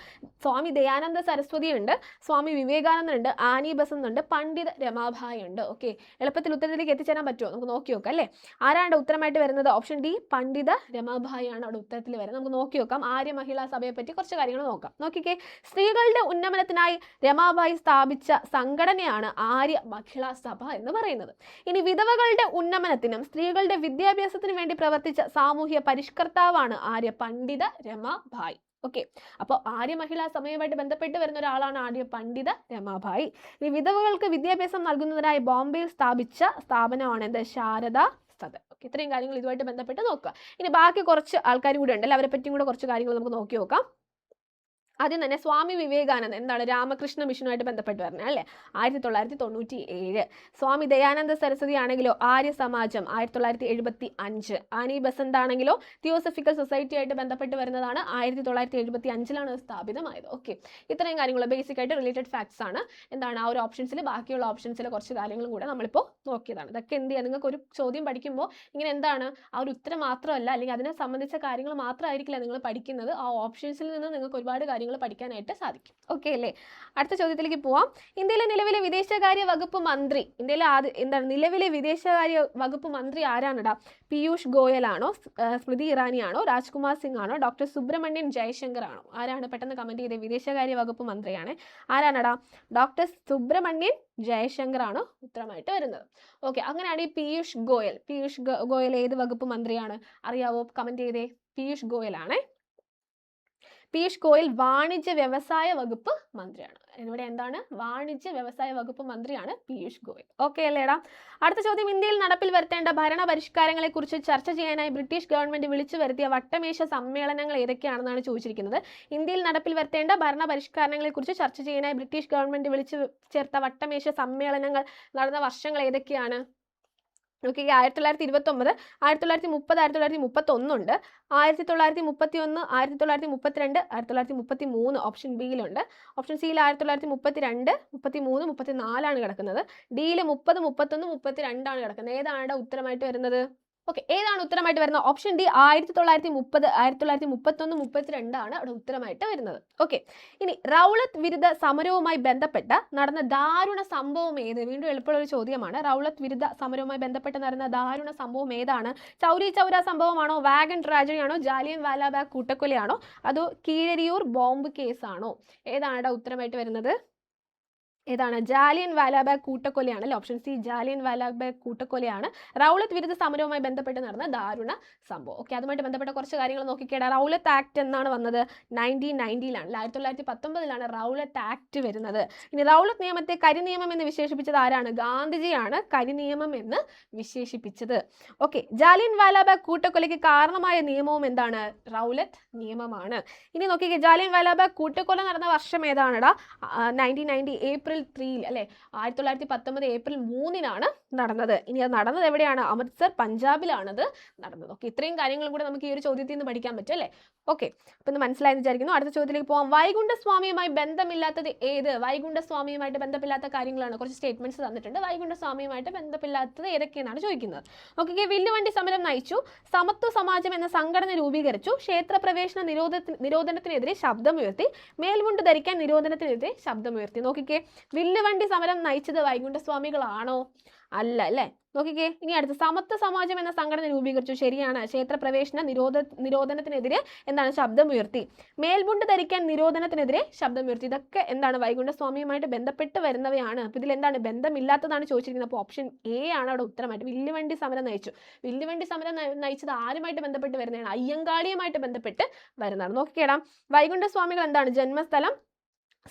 സ്വാമി ദയാനന്ദ സരസ്വതി ഉണ്ട്, സ്വാമി വിവേകാനന്ദൻ ഉണ്ട്, ആനി ബസന്ത് ഉണ്ട്, പണ്ഡിത രമാഭായി ഉണ്ട്. ഓക്കെ, എളുപ്പത്തിൽ ഉത്തരത്തിലേക്ക് എത്തിച്ചേരാൻ പറ്റുമോ? നമുക്ക് നോക്കി നോക്കാം അല്ലേ. ആരാണ് ഉത്തരമായിട്ട് വരുന്നത്? ഓപ്ഷൻ ഡി, പണ്ഡിത രമാഭായി ആണ് അവിടെ ഉത്തരത്തിൽ വരുന്നത്. നമുക്ക് നോക്കി നോക്കാം. ആര്യ മഹിളാ സഭയെ പറ്റി കുറച്ച് കാര്യങ്ങൾ നോക്കാം. നോക്കിക്കേ, സ്ത്രീകളുടെ ഉന്നമനത്തിനായി രമാഭായി സ്ഥാപിച്ച സംഘടനയാണ് ആര്യ മഹിളാ സഭ എന്ന് പറയുന്നത്. ഇനി വിധവകളുടെ ഉന്നമനത്തിനും സ്ത്രീകളുടെ വിദ്യാഭ്യാസത്തിന് വേണ്ടി പ്രവർത്തിച്ച സാമൂഹ്യ പരിഷ്കർത്താവാണ് ആര്യ, പണ്ഡിത രമാഭായി. ഓക്കെ, അപ്പോൾ ആര്യ മഹിളാ സഭയുമായിട്ട് ബന്ധപ്പെട്ട് വരുന്ന ഒരാളാണ് ആര്യ പണ്ഡിത രമാഭായി. ഈ വിധവകൾക്ക് വിദ്യാഭ്യാസം നൽകുന്നതിനായി ബോംബെയിൽ സ്ഥാപിച്ച സ്ഥാപനമാണ് എന്ത്? ശാരദാ സദൻ. ഓക്കെ, ഇത്രയും കാര്യങ്ങൾ ഇതുമായിട്ട് ബന്ധപ്പെട്ട് നോക്കുക. ഇനി ബാക്കി കുറച്ച് ആൾക്കാർ കൂടെ ഉണ്ടല്ലോ, അവരെ പറ്റിയും കൂടെ കുറച്ച് കാര്യങ്ങൾ നമുക്ക് നോക്കി നോക്കാം. ആദ്യം തന്നെ സ്വാമി വിവേകാനന്ദൻ എന്താണ്? രാമകൃഷ്ണ മിഷനുമായിട്ട് ബന്ധപ്പെട്ട് പറഞ്ഞത് അല്ലേ, 1997. സ്വാമി ദയാനന്ദ സരസ്വതി ആണെങ്കിലോ ആര്യ സമാജം 1975. ആനി ബസന്ത് ആണെങ്കിലോ തിയോസഫിക്കൽ സൊസൈറ്റി ആയിട്ട് ബന്ധപ്പെട്ട് വരുന്നതാണ്, 1975 സ്ഥാപിതമായത്. ഓക്കെ, ഇത്രയും കാര്യങ്ങൾ ബേസിക് ആയിട്ട് റിലേറ്റഡ് ഫാക്ട്സ് ആണ്. എന്താണ് ആ ഒരു ഓപ്ഷൻസിൽ, ബാക്കിയുള്ള ഓപ്ഷൻസിലെ കുറച്ച് കാര്യങ്ങളും കൂടെ നമ്മളിപ്പോൾ നോക്കിയതാണ്. ഇതൊക്കെ എന്ത് ചെയ്യുക, നിങ്ങൾക്ക് ഒരു ചോദ്യം പഠിക്കുമ്പോൾ ഇങ്ങനെ എന്താണ് ആ ഒരു ഉത്തരം മാത്രമല്ല, അല്ലെങ്കിൽ അതിനെ സംബന്ധിച്ച കാര്യങ്ങൾ മാത്രമായിരിക്കില്ല നിങ്ങൾ പഠിക്കുന്നത്, ആ ഓപ്ഷൻസിൽ നിന്ന് നിങ്ങൾക്ക് ഒരുപാട് കാര്യങ്ങൾ പഠിക്കാനായിട്ട് സാധിക്കും. ഓക്കെ അല്ലേ. അടുത്ത ചോദ്യത്തിലേക്ക് പോവാം. ഇന്ത്യയിലെ നിലവിലെ വിദേശകാര്യ വകുപ്പ് മന്ത്രി, ഇന്ത്യയിലെ എന്താണ് നിലവിലെ വിദേശകാര്യ വകുപ്പ് മന്ത്രി ആരാണടാ? പീയൂഷ് ഗോയൽ ആണോ, സ്മൃതി ഇറാനി ആണോ, രാജ്കുമാർ സിംഗ് ആണോ, ഡോക്ടർ സുബ്രഹ്മണ്യൻ ജയശങ്കർ ആണോ? ആരാണ്? പെട്ടെന്ന് കമന്റ് ചെയ്തേ. വിദേശകാര്യ വകുപ്പ് മന്ത്രിയാണ്. ആരാണടാ? ഡോക്ടർ സുബ്രഹ്മണ്യൻ ജയശങ്കർ ആണ് ഉത്തരമായിട്ട് വരുന്നത്. ഓക്കെ, അങ്ങനെയാണ് ഈ പീയൂഷ് ഗോയൽ ഏത് വകുപ്പ് മന്ത്രിയാണ് അറിയാവോ? കമന്റ് ചെയ്തേ. പീയൂഷ് ഗോയൽ ആണേ. പീയൂഷ് ഗോയൽ വാണിജ്യ വ്യവസായ വകുപ്പ് മന്ത്രിയാണ്. ഇവിടെ എന്താണ്? വാണിജ്യ വ്യവസായ വകുപ്പ് മന്ത്രിയാണ് പീയൂഷ് ഗോയൽ. ഓക്കെ അല്ലേടാ. അടുത്ത ചോദ്യം, ഇന്ത്യയിൽ നടപ്പിൽ വരുത്തേണ്ട ഭരണ പരിഷ്കാരങ്ങളെ കുറിച്ച് ചർച്ച ചെയ്യാനായി ബ്രിട്ടീഷ് ഗവൺമെന്റ് വിളിച്ചു വരുത്തിയ വട്ടമേശ സമ്മേളനങ്ങൾ ഏതൊക്കെയാണെന്നാണ് ചോദിച്ചിരിക്കുന്നത്. ഇന്ത്യയിൽ നടപ്പിൽ വരുത്തേണ്ട ഭരണ പരിഷ്കാരങ്ങളെ കുറിച്ച് ചർച്ച ചെയ്യാനായി ബ്രിട്ടീഷ് ഗവൺമെന്റ് വിളിച്ചു ചേർത്ത വട്ടമേശ സമ്മേളനങ്ങൾ നടന്ന വർഷങ്ങൾ ഏതൊക്കെയാണ്? ഓക്കെ, 1929, 1930, 1931 ഉണ്ട്, 1931, 1932, 1933 ഓപ്ഷൻ ബിയിലുണ്ട്. ഓപ്ഷൻ സിയിൽ 1932, 33, 34 കിടക്കുന്നത്. ഡിയിൽ 30, 31, 32 കിടക്കുന്നത്. ഏതാണ് ഉത്തരമായിട്ട് വരുന്നത്? ഓക്കെ, ഏതാണ് ഉത്തരമായിട്ട് വരുന്നത്? ഓപ്ഷൻ ഡി 1930, 1931, 32 അവിടെ ഉത്തരമായിട്ട് വരുന്നത്. ഓക്കെ, ഇനി റൗലത്ത് വിരുദ്ധ സമരവുമായി ബന്ധപ്പെട്ട നടന്ന ദാരുണ സംഭവം ഏത്? വീണ്ടും എളുപ്പമുള്ള ഒരു ചോദ്യമാണ്. റൗലത്ത് വിരുദ്ധ സമരവുമായി ബന്ധപ്പെട്ട് നടന്ന ദാരുണ സംഭവം ഏതാണ്? ചൗരി ചൗര സംഭവമാണോ, വാഗൺ ട്രാജഡിയാണോ, ജാലിയൻ വാലാബാഗ് കൂട്ടക്കൊലയാണോ, അതോ കീഴരിയൂർ ബോംബ് കേസാണോ? ഏതാണ് ഉത്തരമായിട്ട് വരുന്നത്? ഏതാണ്? ജാലിയൻ വാലാബാഗ് കൂട്ടക്കൊലയാണ് അല്ലെ. ഓപ്ഷൻ സി ജാലിയൻ വാലാബാഗ് കൂട്ടക്കൊലയാണ് റൗലത്ത് വിരുദ്ധ സമരവുമായി ബന്ധപ്പെട്ട് നടന്ന ദാരുണ സംഭവം. ഓക്കെ, അതുമായിട്ട് ബന്ധപ്പെട്ട കുറച്ച് കാര്യങ്ങൾ നോക്കിക്കേടാ. റൗലത്ത് ആക്ട് എന്നാണ് വന്നത്? 1990 1919 റൗലത്ത് ആക്ട് വരുന്നത്. ഇനി റൗലത്ത് നിയമത്തെ കരിനിയമം എന്ന് വിശേഷിപ്പിച്ചത് ആരാണ്? ഗാന്ധിജിയാണ് കരിനിയമം എന്ന് വിശേഷിപ്പിച്ചത്. ഓക്കെ, ജാലിയൻ വാലാബാഗ് കൂട്ടക്കൊലയ്ക്ക് കാരണമായ നിയമവും എന്താണ്? റൗലത്ത് നിയമമാണ്. ഇനി നോക്കിക്കേ, ജാലിയൻ വാലാബാഗ് കൂട്ടക്കൊല നടന്ന വർഷം ഏതാണെടാ? 1990 ഏപ്രിൽ 3 അല്ലെ, 1919 ഏപ്രിൽ 3 നടന്നത്. ഇനി അത് നടന്നത് എവിടെയാണ്? അമൃത്സർ, പഞ്ചാബിലാണത് നടന്നത്. ഓക്കെ, ഇത്രയും കാര്യങ്ങളും കൂടെ നമുക്ക് ഈ ഒരു ചോദ്യത്തിൽ നിന്ന് പഠിക്കാൻ പറ്റും അല്ലേ. ഓക്കെ, അപ്പൊ ഇത് മനസ്സിലായെന്ന് വിചാരിക്കുന്നു. അടുത്ത ചോദ്യത്തിലേക്ക് പോകാം. വൈകുണ്ഠസ്വാമിയുമായി ബന്ധമില്ലാത്തത് ഏത്? വൈകുണ്ഠസ്വാമിയുമായിട്ട് ബന്ധമില്ലാത്ത കാര്യങ്ങളാണ്. കുറച്ച് സ്റ്റേറ്റ്മെന്റ്സ് തന്നിട്ടുണ്ട്. വൈകുണ്ഠസ്വാമിയുമായിട്ട് ബന്ധമില്ലാത്തത് ഏതൊക്കെയെന്നാണ് ചോദിക്കുന്നത്. ഓക്കെ, വില്ലുവണ്ടി സമരം നയിച്ചു, സമത്വ സമാജം എന്ന സംഘടന രൂപീകരിച്ചു, ക്ഷേത്രപ്രവേശന നിരോധനത്തിനെതിരെ ശബ്ദമുയർത്തി, മേൽമുണ്ട് ധരിക്കാൻ നിരോധനത്തിനെതിരെ ശബ്ദമുയർത്തി. നോക്കിക്കേ, വില്ലുവണ്ടി സമരം നയിച്ചത് വൈകുണ്ഠസ്വാമികളാണോ? അല്ല അല്ലേ. നോക്കിക്കേ, ഇനി അടുത്ത് സമത്വ സമാജം എന്ന സംഘടന രൂപീകരിച്ചു. ശരിയാണ്. ക്ഷേത്രപ്രവേശന നിരോധനത്തിനെതിരെ എന്താണ്? ശബ്ദമുയർത്തി. മേൽമുണ്ട് ധരിക്കാൻ നിരോധനത്തിനെതിരെ ശബ്ദമുയർത്തി. ഇതൊക്കെ എന്താണ്? വൈകുണ്ഠസ്വാമിയുമായിട്ട് ബന്ധപ്പെട്ട് വരുന്നവയാണ്. അപ്പൊ ഇതിൽ എന്താണ്? ബന്ധമില്ലാത്തതാണ് ചോദിച്ചിരിക്കുന്നത്. അപ്പോൾ ഓപ്ഷൻ എ ആണ് അവിടെ ഉത്തരമായിട്ട്. വില്ലുവണ്ടി സമരം നയിച്ചു. വില്ലുവണ്ടി സമരം നയിച്ചത് ആരുമായിട്ട് ബന്ധപ്പെട്ട് വരുന്നതാണ്? അയ്യങ്കാളിയുമായിട്ട് ബന്ധപ്പെട്ട് വരുന്നതാണ്. നോക്കിക്കേടാം, വൈകുണ്ഠസ്വാമികൾ എന്താണ്? ജന്മസ്ഥലം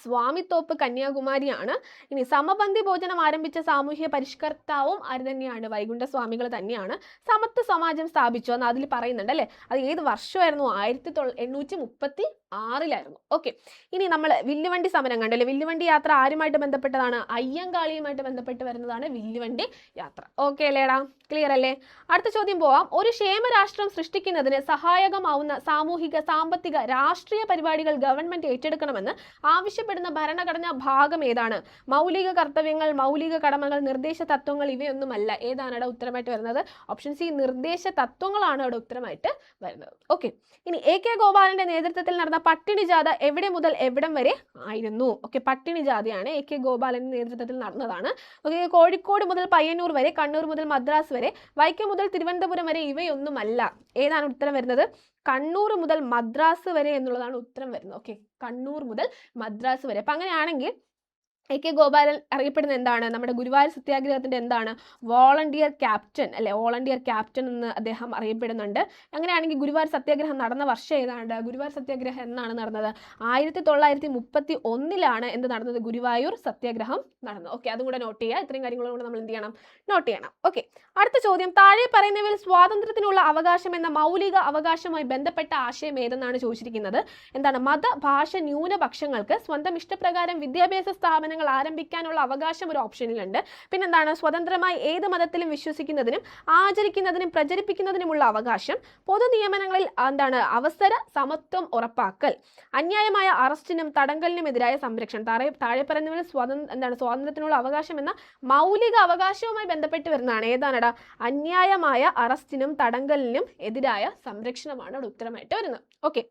സ്വാമിത്തോപ്പ് കന്യാകുമാരിയാണ്. ഇനി സമപന്തി ഭോജനം ആരംഭിച്ച സാമൂഹ്യ പരിഷ്കർത്താവും ആര് തന്നെയാണ്? വൈകുണ്ഠസ്വാമികൾ തന്നെയാണ്. സമത്വ സമാജം സ്ഥാപിച്ചു എന്ന് അതിൽ പറയുന്നുണ്ട് അല്ലേ. അത് ഏത് വർഷമായിരുന്നു? 1836 6-ലായിരുന്നു. ഓക്കെ, ഇനി നമ്മൾ വില്ലുവണ്ടി സമരം കണ്ടല്ലേ. വില്ലുവണ്ടി യാത്ര ആരുമായിട്ട് ബന്ധപ്പെട്ടതാണ്? അയ്യങ്കാളിയുമായിട്ട് ബന്ധപ്പെട്ട് വരുന്നതാണ് വില്ലുവണ്ടി യാത്ര. ഓക്കെ അല്ലേടാ, ക്ലിയർ അല്ലേ? അടുത്ത ചോദ്യം പോവാം. ഒരു ക്ഷേമരാഷ്ട്രം സൃഷ്ടിക്കുന്നതിന് സഹായകമാവുന്ന സാമൂഹിക, സാമ്പത്തിക, രാഷ്ട്രീയ പരിപാടികൾ ഗവൺമെന്റ് ഏറ്റെടുക്കണമെന്ന് ആവശ്യപ്പെടുന്ന ഭരണഘടനാ ഭാഗം ഏതാണ്? മൗലിക കർത്തവ്യങ്ങൾ, മൗലിക കടമകൾ, നിർദ്ദേശ തത്വങ്ങൾ ഇവയൊന്നുമല്ല. ഏതാണ് അവിടെ ഉത്തരമായിട്ട് വരുന്നത്? ഓപ്ഷൻ സി, നിർദ്ദേശ തത്വങ്ങളാണ് അവിടെ ഉത്തരമായിട്ട് വരുന്നത്. ഓക്കെ, ഇനി AK ഗോപാലന്റെ നേതൃത്വത്തിൽ നടന്ന പട്ടിണി ജാഥ എവിടെ മുതൽ എവിടം വരെ ആയിരുന്നു? ഓക്കെ, പട്ടിണി ജാഥയാണ് AK ഗോപാലന്റെ നേതൃത്വത്തിൽ നടന്നതാണ്. ഓക്കെ, കോഴിക്കോട് മുതൽ പയ്യന്നൂർ വരെ, കണ്ണൂർ മുതൽ മദ്രാസ് വരെ, വൈക്കം മുതൽ തിരുവനന്തപുരം വരെ ഇവയൊന്നുമല്ല. ഏതാണ് ഉത്തരം വരുന്നത്? കണ്ണൂർ മുതൽ മദ്രാസ് വരെ എന്നുള്ളതാണ് ഉത്തരം വരുന്നത്. ഓക്കെ, കണ്ണൂർ മുതൽ മദ്രാസ് വരെ. അപ്പൊ അങ്ങനെയാണെങ്കിൽ AK ഗോപാലൻ അറിയപ്പെടുന്ന എന്താണ്? നമ്മുടെ ഗുരുവായൂർ സത്യാഗ്രഹത്തിന്റെ എന്താണ്? വോളണ്ടിയർ ക്യാപ്റ്റൻ അല്ലെ, വോളണ്ടിയർ ക്യാപ്റ്റൻ എന്ന് അദ്ദേഹം അറിയപ്പെടുന്നുണ്ട്. അങ്ങനെയാണെങ്കിൽ ഗുരുവായൂർ സത്യാഗ്രഹം നടന്ന വർഷം ഏതാണ്? ഗുരുവായൂർ സത്യാഗ്രഹം എന്നാണ് നടന്നത്? 1931 എന്ത് നടന്നത്? ഗുരുവായൂർ സത്യാഗ്രഹം നടന്നത്. ഓക്കെ, അതും കൂടെ നോട്ട് ചെയ്യുക. ഇത്രയും കാര്യങ്ങളും കൂടെ നമ്മൾ എന്ത് ചെയ്യണം? നോട്ട് ചെയ്യണം. ഓക്കെ, അടുത്ത ചോദ്യം. താഴെ പറയുന്നവയിൽ സ്വാതന്ത്ര്യത്തിനുള്ള അവകാശം എന്ന മൗലിക അവകാശവുമായി ബന്ധപ്പെട്ട ആശയം ഏതെന്നാണ് ചോദിച്ചിരിക്കുന്നത്. എന്താണ്? മത, ഭാഷ, ന്യൂനപക്ഷങ്ങൾക്ക് സ്വന്തം ഇഷ്ടപ്രകാരം വിദ്യാഭ്യാസ സ്ഥാപനങ്ങൾ ആരംഭിക്കാനുള്ള അവകാശം ഒരു ഓപ്ഷനിലുണ്ട്. പിന്നെന്താണ്? സ്വതന്ത്രമായി ഏത് മതത്തിലും വിശ്വസിക്കുന്നതിനും ആചരിക്കുന്നതിനും പ്രചരിപ്പിക്കുന്നതിനുമുള്ള അവകാശം, പൊതു നിയമനങ്ങളിൽ എന്താണ്? അവസര സമത്വം ഉറപ്പാക്കൽ, അന്യായമായ അറസ്റ്റിനും തടങ്കലിനും എതിരായ സംരക്ഷണം. താഴെ പറയുന്നവരിൽ സ്വാതന്ത്ര്യത്തിനുള്ള അവകാശം എന്ന മൗലിക അവകാശവുമായി ബന്ധപ്പെട്ട് വരുന്നതാണ്. ഏതാണടാ? അന്യായമായ അറസ്റ്റിനും തടങ്കലിനും എതിരായ സംരക്ഷണമാണ് അവിടെ ഉത്തരമായിട്ട് വരുന്നത്. ഓക്കെ,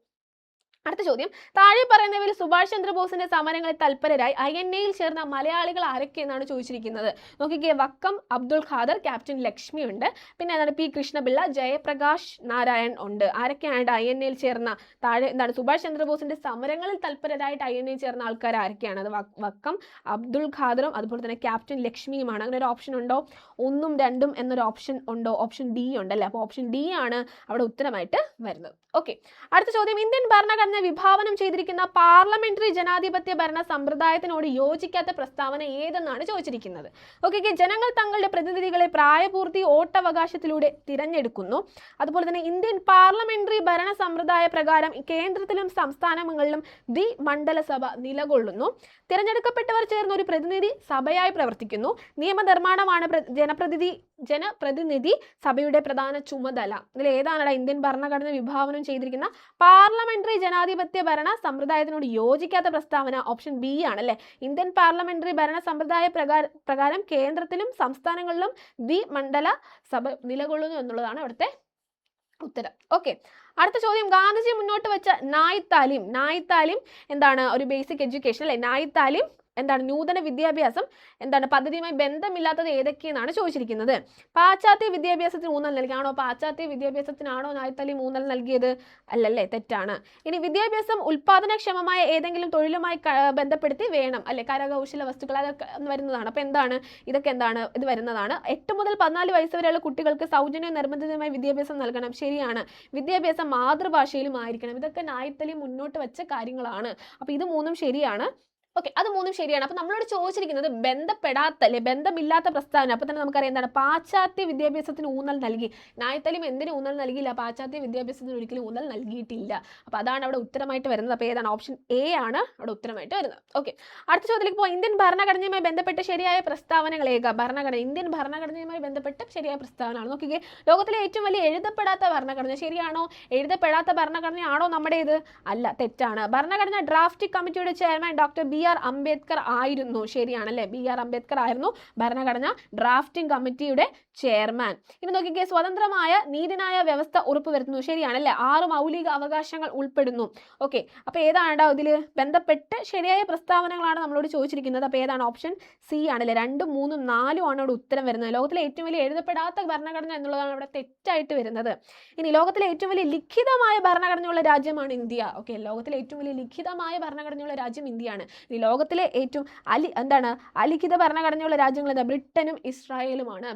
അടുത്ത ചോദ്യം. താഴെ പറയുന്നവയിൽ സുഭാഷ് ചന്ദ്രബോസിന്റെ സമരങ്ങളിൽ തൽപരരായി INA-യിൽ ചേർന്ന മലയാളികൾ ആരൊക്കെയെന്നാണ് ചോദിച്ചിരിക്കുന്നത്. നോക്കിക്കേ, വക്കം അബ്ദുൾ ഖാദർ, ക്യാപ്റ്റൻ ലക്ഷ്മി ഉണ്ട്. പിന്നെ എന്താണ്? P കൃഷ്ണപിള്ള, ജയപ്രകാശ് നാരായൺ ഉണ്ട്. ആരൊക്കെയാണ് INA-യിൽ ചേർന്ന? താഴെ എന്താണ്? സുഭാഷ് ചന്ദ്രബോസിന്റെ സമരങ്ങളിൽ തൽപരരായിട്ട് INA-യിൽ ചേർന്ന ആൾക്കാർ ആരൊക്കെയാണ്? അത് വക്കം അബ്ദുൾ ഖാദറും അതുപോലെ തന്നെ ക്യാപ്റ്റൻ ലക്ഷ്മിയുമാണ്. അങ്ങനെ ഒരു ഓപ്ഷൻ ഉണ്ടോ? 1ഉം 2ഉം എന്നൊരു ഓപ്ഷൻ ഉണ്ടോ? ഓപ്ഷൻ D ഉണ്ടല്ലേ. അപ്പോൾ ഓപ്ഷൻ D ആണ് അവിടെ ഉത്തരമായിട്ട് വരുന്നത്. ഓക്കെ, അടുത്ത ചോദ്യം. ഇന്ത്യൻ ഭരണഘടന വിഭാവനം ചെയ്തിരിക്കുന്ന പാർലമെന്ററി ജനാധിപത്യ ഭരണ സമ്പ്രദായത്തിനോട് യോജിക്കാത്ത പ്രസ്താവന ഏതെന്നാണ് ചോദിച്ചിരിക്കുന്നത്. ഓക്കെ, ജനങ്ങൾ തങ്ങളുടെ പ്രതിനിധികളെ പ്രായപൂർത്തി വോട്ടവകാശത്തിലൂടെ തിരഞ്ഞെടുക്കുന്നു. അതുപോലെ തന്നെ ഇന്ത്യൻ പാർലമെന്ററി ഭരണ സമ്പ്രദായ പ്രകാരം കേന്ദ്രത്തിലും സംസ്ഥാനങ്ങളിലും ദ്വിമണ്ഡല സഭ നിലകൊള്ളുന്നു. തിരഞ്ഞെടുക്കപ്പെട്ടവർ ചേർന്ന് ഒരു പ്രതിനിധി സഭയായി പ്രവർത്തിക്കുന്നു. നിയമനിർമ്മാണമാണ് ജനപ്രതിനിധി സഭയുടെ പ്രധാന ചുമതല. ഇതിൽ ഏതാണ് ഇന്ത്യൻ ഭരണഘടന വിഭാവനം ചെയ്തിരിക്കുന്ന പാർലമെന്ററി ജനാധിപത്യ ഭരണ സമ്പ്രദായത്തിനോട് യോജിക്കാത്ത പ്രസ്താവന? ഓപ്ഷൻ B ആണ് അല്ലെ. ഇന്ത്യൻ പാർലമെന്ററി ഭരണ സമ്പ്രദായ പ്രകാരം കേന്ദ്രത്തിലും സംസ്ഥാനങ്ങളിലും ദ്വിമണ്ഡല സഭ നിലകൊള്ളുന്നു എന്നുള്ളതാണ് അവിടുത്തെ ഉത്തരം. ഓക്കെ, അടുത്ത ചോദ്യം. ഗാന്ധിജി മുന്നോട്ട് വെച്ച നായ് താലിം എന്താണ്? ഒരു ബേസിക് എഡ്യൂക്കേഷൻ അല്ലെ. നായ് താലിം എന്താണ്? നൂതന വിദ്യാഭ്യാസം എന്താണ്? പദ്ധതിയുമായി ബന്ധമില്ലാത്തത് ഏതൊക്കെയെന്നാണ് ചോദിച്ചിരിക്കുന്നത്. പാശ്ചാത്യ വിദ്യാഭ്യാസത്തിന് ഊന്നൽ നൽകിയാണോ? പാശ്ചാത്യ വിദ്യാഭ്യാസത്തിനാണോ നായ് താലിം ഊന്നൽ നൽകിയത്? അല്ലല്ലേ, തെറ്റാണ്. ഇനി വിദ്യാഭ്യാസം ഉൽപാദനക്ഷമമായ ഏതെങ്കിലും തൊഴിലുമായി ബന്ധപ്പെടുത്തി വേണം അല്ലെ. കരകൗശല വസ്തുക്കൾ അതൊക്കെ വരുന്നതാണ്. അപ്പൊ എന്താണ്? ഇതൊക്കെ എന്താണ്? ഇത് വരുന്നതാണ്. 8 മുതൽ 14 വയസ്സ് വരെയുള്ള കുട്ടികൾക്ക് സൗജന്യ നിർബന്ധിതമായ വിദ്യാഭ്യാസം നൽകണം. ശരിയാണ്. വിദ്യാഭ്യാസം മാതൃഭാഷയിലും ആയിരിക്കണം. ഇതൊക്കെ നായ് താലിം മുന്നോട്ട് വെച്ച കാര്യങ്ങളാണ്. അപ്പൊ ഇത് മൂന്നും ശരിയാണ്. ഓക്കെ, അത് മൂന്നും ശരിയാണ്. അപ്പൊ നമ്മളോട് ചോദിച്ചിരിക്കുന്നത് ബന്ധപ്പെടാത്ത അല്ലെ, ബന്ധമില്ലാത്ത പ്രസ്താവന. അപ്പൊ തന്നെ നമുക്കറിയാം എന്താണ്? പാശ്ചാത്യ വിദ്യാഭ്യാസത്തിന് ഊന്നൽ നൽകി. നായ് താലിം എന്തിനു ഊന്നൽ നൽകിയില്ല? പാശ്ചാത്യ വിദ്യാഭ്യാസത്തിന് ഒരിക്കലും ഊന്നൽ നൽകിയിട്ടില്ല. അപ്പൊ അതാണ് അവിടെ ഉത്തരമായിട്ട് വരുന്നത്. അപ്പൊ ഏതാണ്? ഓപ്ഷൻ A ആണ് അവിടെ ഉത്തരമായിട്ട് വരുന്നത്. ഓക്കെ, അടുത്ത ചോദ്യത്തിലേക്ക് പോയി. ഇന്ത്യൻ ഭരണഘടനയുമായി ബന്ധപ്പെട്ട് ശരിയായ പ്രസ്താവനകൾ ഇന്ത്യൻ ഭരണഘടനയുമായി ബന്ധപ്പെട്ട് ശരിയായ പ്രസ്താവനയാണ്. നോക്കിക്കേ, ലോകത്തിലെ ഏറ്റവും വലിയ എഴുതപ്പെടാത്ത ഭരണഘടന. ശരിയാണോ? എഴുതപ്പെടാത്ത ഭരണഘടനയാണോ നമ്മുടേത്? അല്ല, തെറ്റാണ്. ഭരണഘടന ഡ്രാഫ്റ്റിംഗ് കമ്മിറ്റിയുടെ ചെയർമാൻ ഡോക്ടർ BR അംബേദ്കർ ആയിരുന്നു. ശരിയാണല്ലേ, BR അംബേദ്കർ ആയിരുന്നു ഭരണഘടന ഡ്രാഫ്റ്റിംഗ് കമ്മിറ്റിയുടെ ചെയർമാൻ. ഇനി നോക്കിക്കേ, സ്വതന്ത്രമായ നീതിന്യായ വ്യവസ്ഥ ഉറപ്പുവരുത്തുന്നു. ശരിയാണല്ലേ. 6 മൗലിക അവകാശങ്ങൾ ഉൾപ്പെടുന്നു. ഓക്കെ, അപ്പൊ ഏതാണ് ഇതിൽ ബന്ധപ്പെട്ട് ശരിയായ പ്രസ്താവനകളാണ് നമ്മളോട് ചോദിച്ചിരിക്കുന്നത്. അപ്പൊ ഏതാണ്? ഓപ്ഷൻ C ആണല്ലേ. 2, 3, 4 ആണ് അവിടെ ഉത്തരം വരുന്നത്. ലോകത്തിലെ ഏറ്റവും വലിയ എഴുതപ്പെടാത്ത ഭരണഘടന എന്നുള്ളതാണ് അവിടെ തെറ്റായിട്ട് വരുന്നത്. ഇനി ലോകത്തിലെ ഏറ്റവും വലിയ ലിഖിതമായ ഭരണഘടനയുള്ള രാജ്യമാണ് ഇന്ത്യ. ഓക്കെ, ലോകത്തിലെ ഏറ്റവും വലിയ ലിഖിതമായ ഭരണഘടനയുള്ള രാജ്യം ഇന്ത്യയാണ്. ഈ ലോകത്തിലെ ഏറ്റവും അലിഖിത ഭരണഘടനയുള്ള രാജ്യങ്ങൾ ബ്രിട്ടനും ഇസ്രായേലുമാണ്.